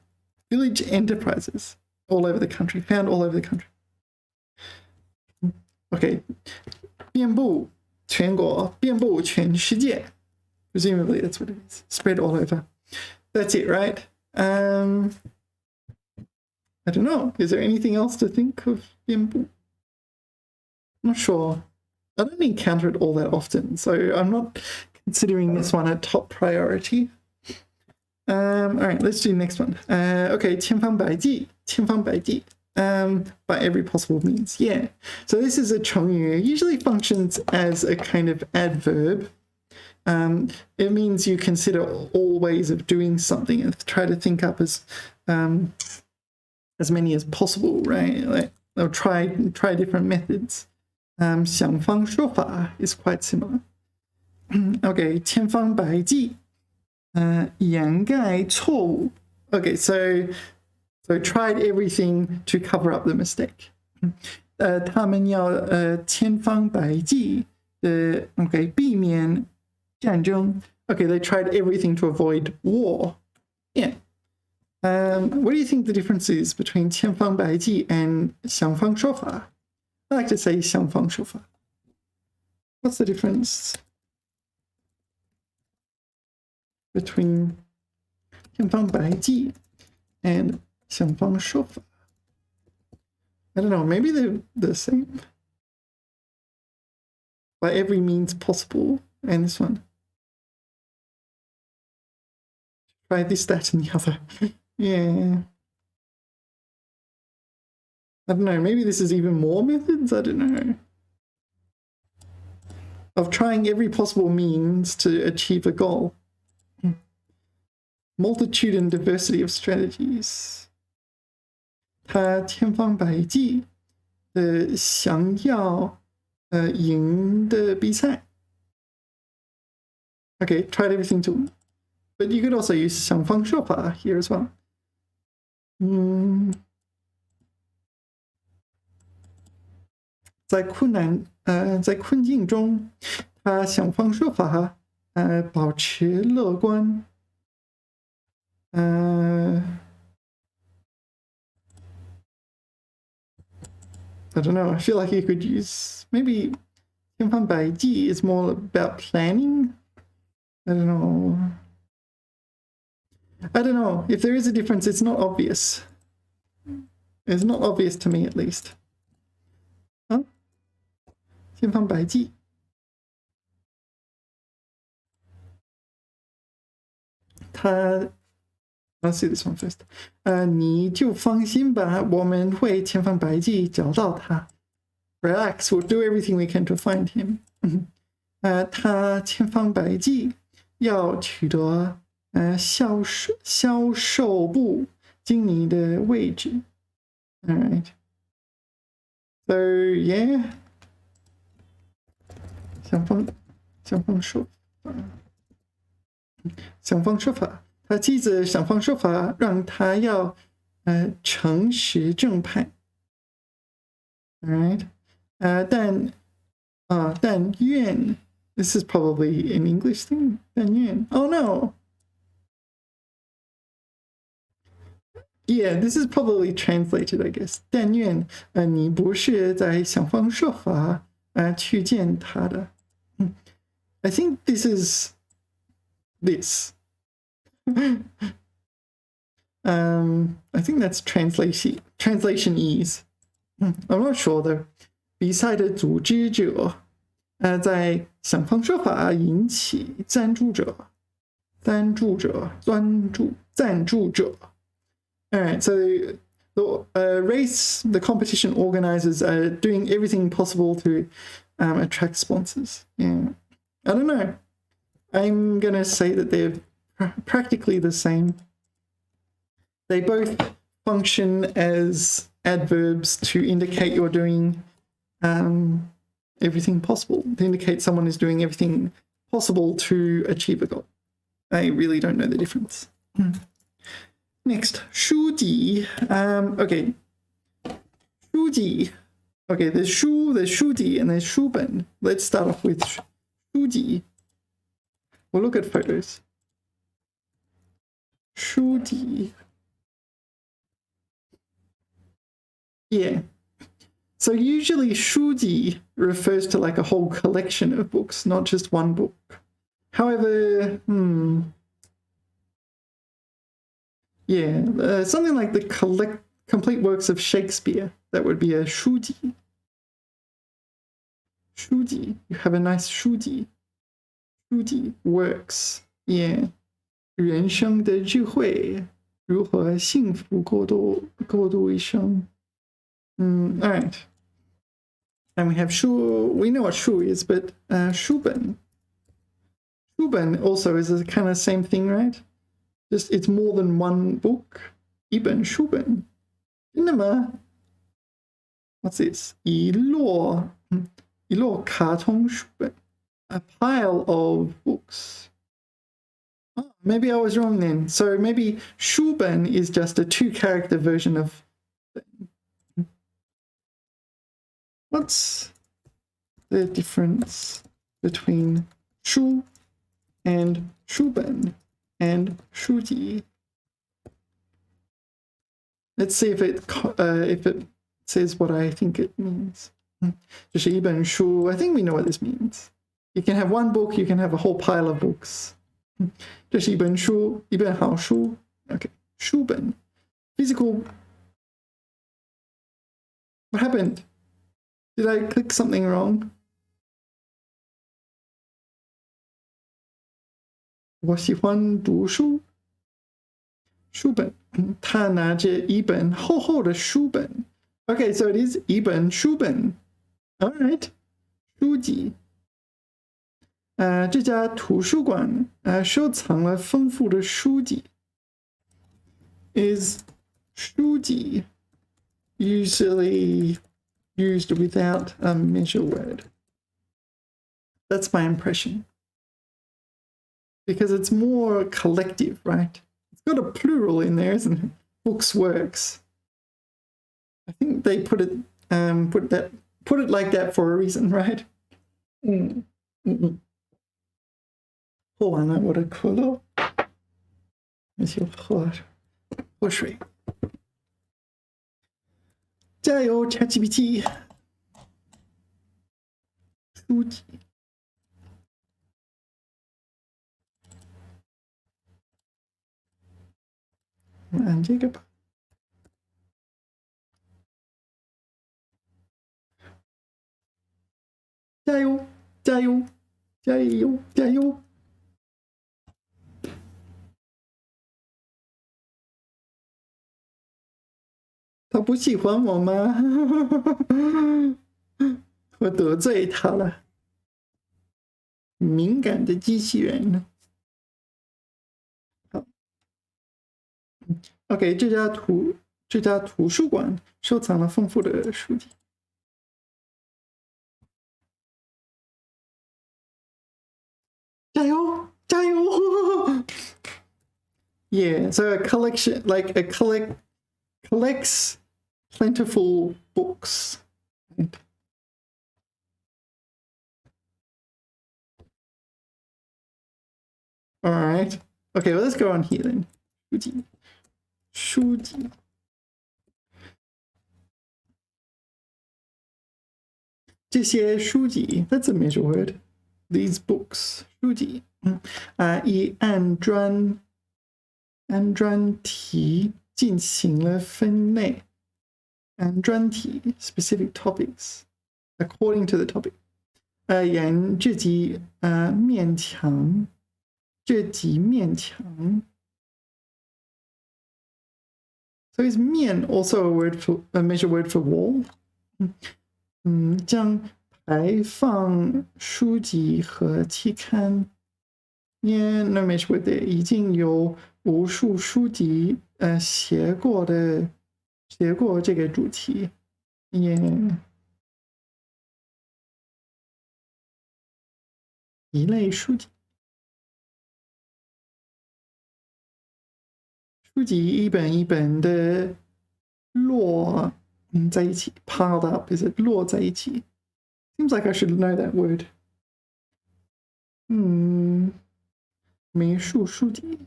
Village enterprises all over the country, found all over the country. Okay. 遍布全国, 遍布全世界. Presumably that's what it is. Spread all over. That's it, right? I don't know. Is there anything else to think of 遍布? Not sure. I don't encounter it all that often, so I'm not considering this one a top priority. All right, let's do the next one. Okay, 千方百计, 千方百计. By every possible means, yeah. So this is a 成语, usually functions as a kind of adverb. It means you consider all ways of doing something and try to think up as many as possible, right? Like, or try different methods. 想方说法 is quite similar. Okay, 千方百计, 掩盖错误. Okay, so tried everything to cover up the mistake. 他们要千方百计的 okay 避免战争. Okay, they tried everything to avoid war. Yeah. What do you think the difference is between 千方百计 and 想方说法? I like to say 想方说法. What's the difference between 千方百计 and 想方说法? I don't know, maybe they're the same. By every means possible, and this one. Try this, that, and the other. Yeah. I don't know, maybe this is even more methods? I don't know. Of trying every possible means to achieve a goal. Multitude and diversity of strategies. 他千方百计的想要赢的比赛. Okay, tried everything to, but you could also use 想方设法 here as well. 在困境中，他想方设法保持乐观。I don't know. I feel like you could use maybe 千方百计 is more about planning. I don't know. I don't know. If there is a difference, it's not obvious. It's not obvious to me, at least. Huh? 千方百计. Let's see this one first. 你就放心吧，我们会千方百计找到他。Relax, we'll do everything we can to find him. 他千方百计要取得销售部经理的位置。All right. So yeah. 想方设法，他妻子想方设法让他要诚实正派。All right. 但愿 this is probably an English thing. 但愿 oh no. Yeah, this is probably translated, I guess. 但愿你不是在想方设法去见他的。I think this is this. I think that's translation ease. I'm not sure though. 比赛的组织者在想方设法引起赞助者。Alright, so the race, the competition organizers are doing everything possible to attract sponsors. Yeah. I don't know. I'm going to say that they're practically the same. They both function as adverbs to indicate you're doing everything possible, to indicate someone is doing everything possible to achieve a goal. I really don't know the difference. Next, 书籍. Okay. 书籍. Okay, there's 书籍, and there's 书本. Let's start off with 书籍. We'll look at photos. 书籍. Yeah. So usually 书籍 refers to like a whole collection of books, not just one book. However, yeah, something like the complete works of Shakespeare, that would be a 书籍. 书籍, you have a nice 书籍. 书籍 works, yeah. 人生的智慧，如何幸福过度一生. All right. And we have 书, we know what 书 is, but 书本. 书本 also is a kind of same thing, right? Just it's more than one book. 一本书本. 真的吗? What's this? 一摞卡通书本. A pile of books. Oh, maybe I was wrong then. So maybe 书本 is just a 2-character version of. What's the difference between 书 and 书本 and 书籍? Let's see if it says what I think it means. 这是一本书. I think we know what this means. You can have one book, you can have a whole pile of books. 这是一本书, 一本好书. Okay, 书本. Physical. What happened? Did I click something wrong? 我喜欢读书. 书本. 他拿着一本厚厚的书本. Okay, so it is 一本书本. All right. 书籍. 这家图书馆收藏了丰富的书籍. Is 书籍 usually used without a measure word? That's my impression. Because it's more collective, right? It's got a plural in there, isn't it? Books, works. I think they put it like that for a reason, right? 喝完了我的可乐，而且喝水。加油 ChatGPT。书籍。我们按这个吧。加油！加油！加油！加油！他不喜欢我吗？我得罪他了。敏感的机器人。好 ，OK， 这家图书馆收藏了丰富的书籍。加油！加油 ！Yeah, so a collection, like a collects plentiful books. Right? All right. Okay, well, let's go on here then. 书籍。这些书籍 that's a major word. These books 书籍以按专题进行了分类。按专题 specific topics according to the topic. 沿这级面墙。So is 面 also a major word for wall? 将排放书籍和期刊。Yeah, no major word there. 已经有无数书籍写过这个主题。Yeah. 一类书籍。书籍一本一本的摞在一起 piled up is it 摞在一起 seems like I should know that word 美术书籍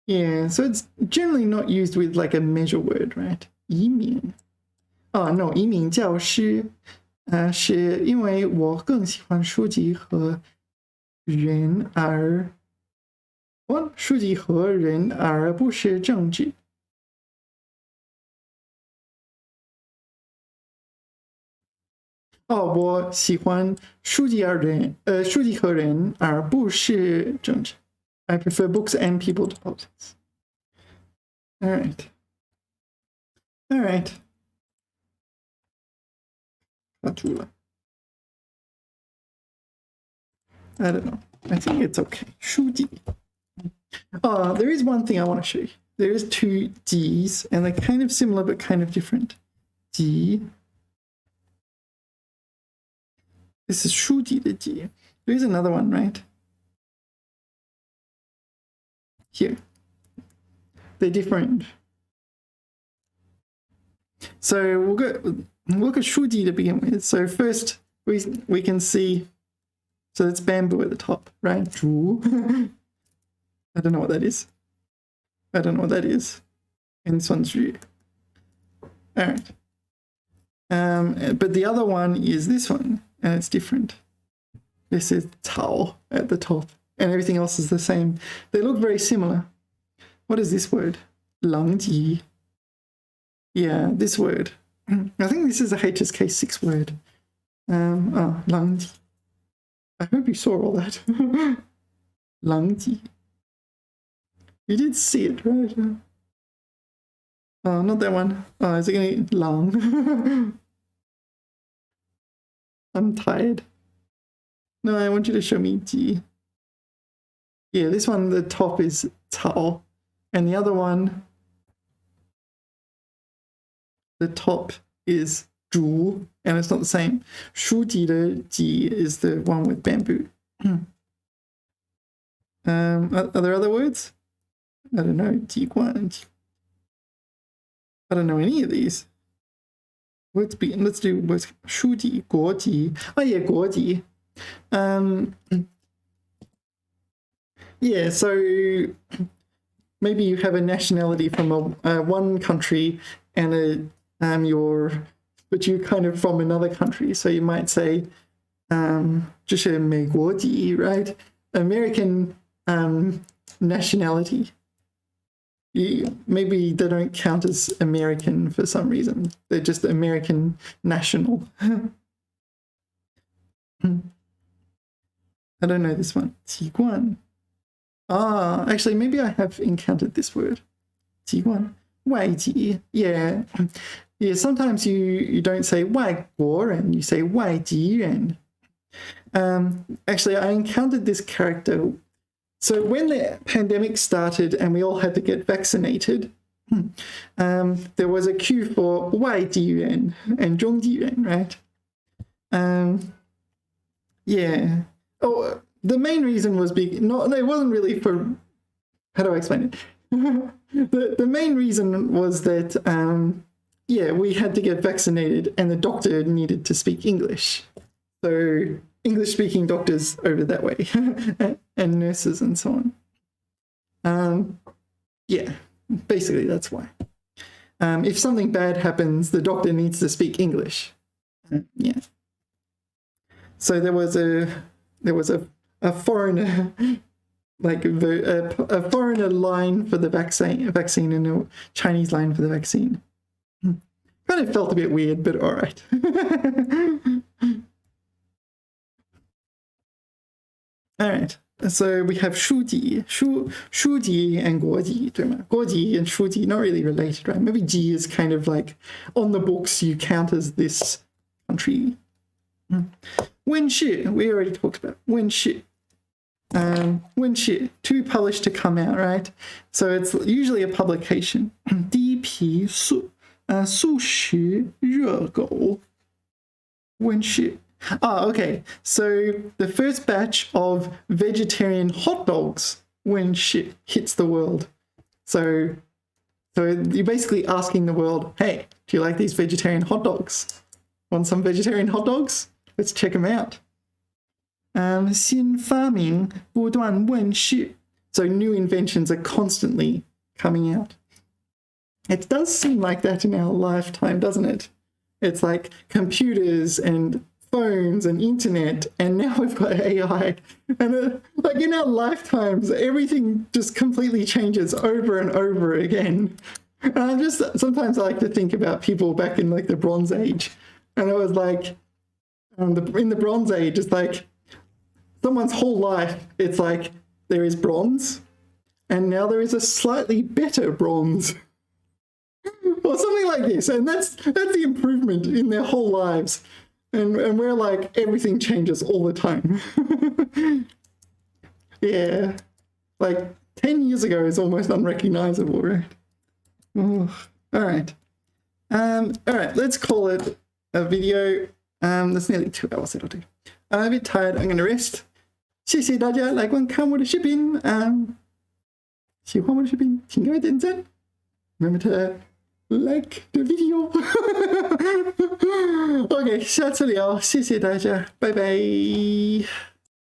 yeah so it's generally not used with like a measure word right 移民 oh no 移民教师是因为我更喜欢书籍和人而书籍和人而不是政治。我喜欢书籍和人而不是政治。I prefer books and people to politics. All right. All right. 卡住了。I don't know. I think it's okay. 书籍。There is one thing I want to show you. There is two G's, and they're kind of similar but kind of different. G. This is 书籍的G. There is another one, right? Here. They're different. So we'll look at 书籍 to begin with. So first we can see, so it's bamboo at the top, right? 竹 I don't know what that is. And this one's you. All right. But the other one is this one, and it's different. This is 草 at the top, and everything else is the same. They look very similar. What is this word? 狼藉. Yeah, this word. I think this is a HSK6 word. 狼藉. I hope you saw all that. 狼藉. You did see it, right? Oh, not that one. Oh, is it going to be long? I'm tired. No, I want you to show me G. Yeah, this one, the top is 草. And the other one, the top is 竹. And it's not the same. 书籍的籍 is the one with bamboo. Are there other words? I don't know. 籍贯. I don't know any of these. Let's do words. 书籍, 国籍. Oh yeah, 国籍. Yeah, so maybe you have a nationality from one country and but you're kind of from another country. So you might say, 这是美国籍, right? American nationality. Maybe they don't count as American for some reason. They're just American national. I don't know this one. 习惯. Actually, maybe I have encountered this word. 习惯. 外籍. Yeah. Yeah, sometimes you don't say 外国人, you say 外籍人. Actually, I encountered this character. So when the pandemic started and we all had to get vaccinated, there was a queue for 外籍人 and 中籍人, right? Yeah. Oh, the main reason was it wasn't really for, how do I explain it? The main reason was that, yeah, we had to get vaccinated and the doctor needed to speak English. So English-speaking doctors over that way and nurses and so on. Yeah, basically that's why. If something bad happens, the doctor needs to speak English. Yeah. So there was a foreigner, like a foreigner line for the vaccine and a Chinese line for the vaccine. Kind of felt a bit weird, but all right. All right. So we have 书籍 and 国籍, 对吗? 国籍 and 书籍 not really related, right? Maybe 籍 is kind of like on the books you count as this country. 问世, we already talked about 问世. 问世, to publish, to come out, right? So it's usually a publication. 第一批素食热狗. 问世. Okay. So the first batch of vegetarian hot dogs when shit hits the world. So you're basically asking the world, hey, do you like these vegetarian hot dogs? Want some vegetarian hot dogs? Let's check them out. 新发明不断问世. So new inventions are constantly coming out. It does seem like that in our lifetime, doesn't it? It's like computers and phones and internet, and now we've got AI. And like in our lifetimes, everything just completely changes over and over again. And sometimes I like to think about people back in like the Bronze Age. And it was like, in the Bronze Age, it's like someone's whole life, it's like there is bronze, and now there is a slightly better bronze. Or something like this. And that's the improvement in their whole lives. And we're like, everything changes all the time. Yeah. Like 10 years ago is almost unrecognizable, right? All right. All right, let's call it a video. That's nearly 2 hours, that'll do. I'm a bit tired, I'm gonna rest. 谢谢大家来观看我的视频。喜欢我的视频，请给我点赞。Remember to like the video. OK， 下次聊，谢谢大家，拜拜。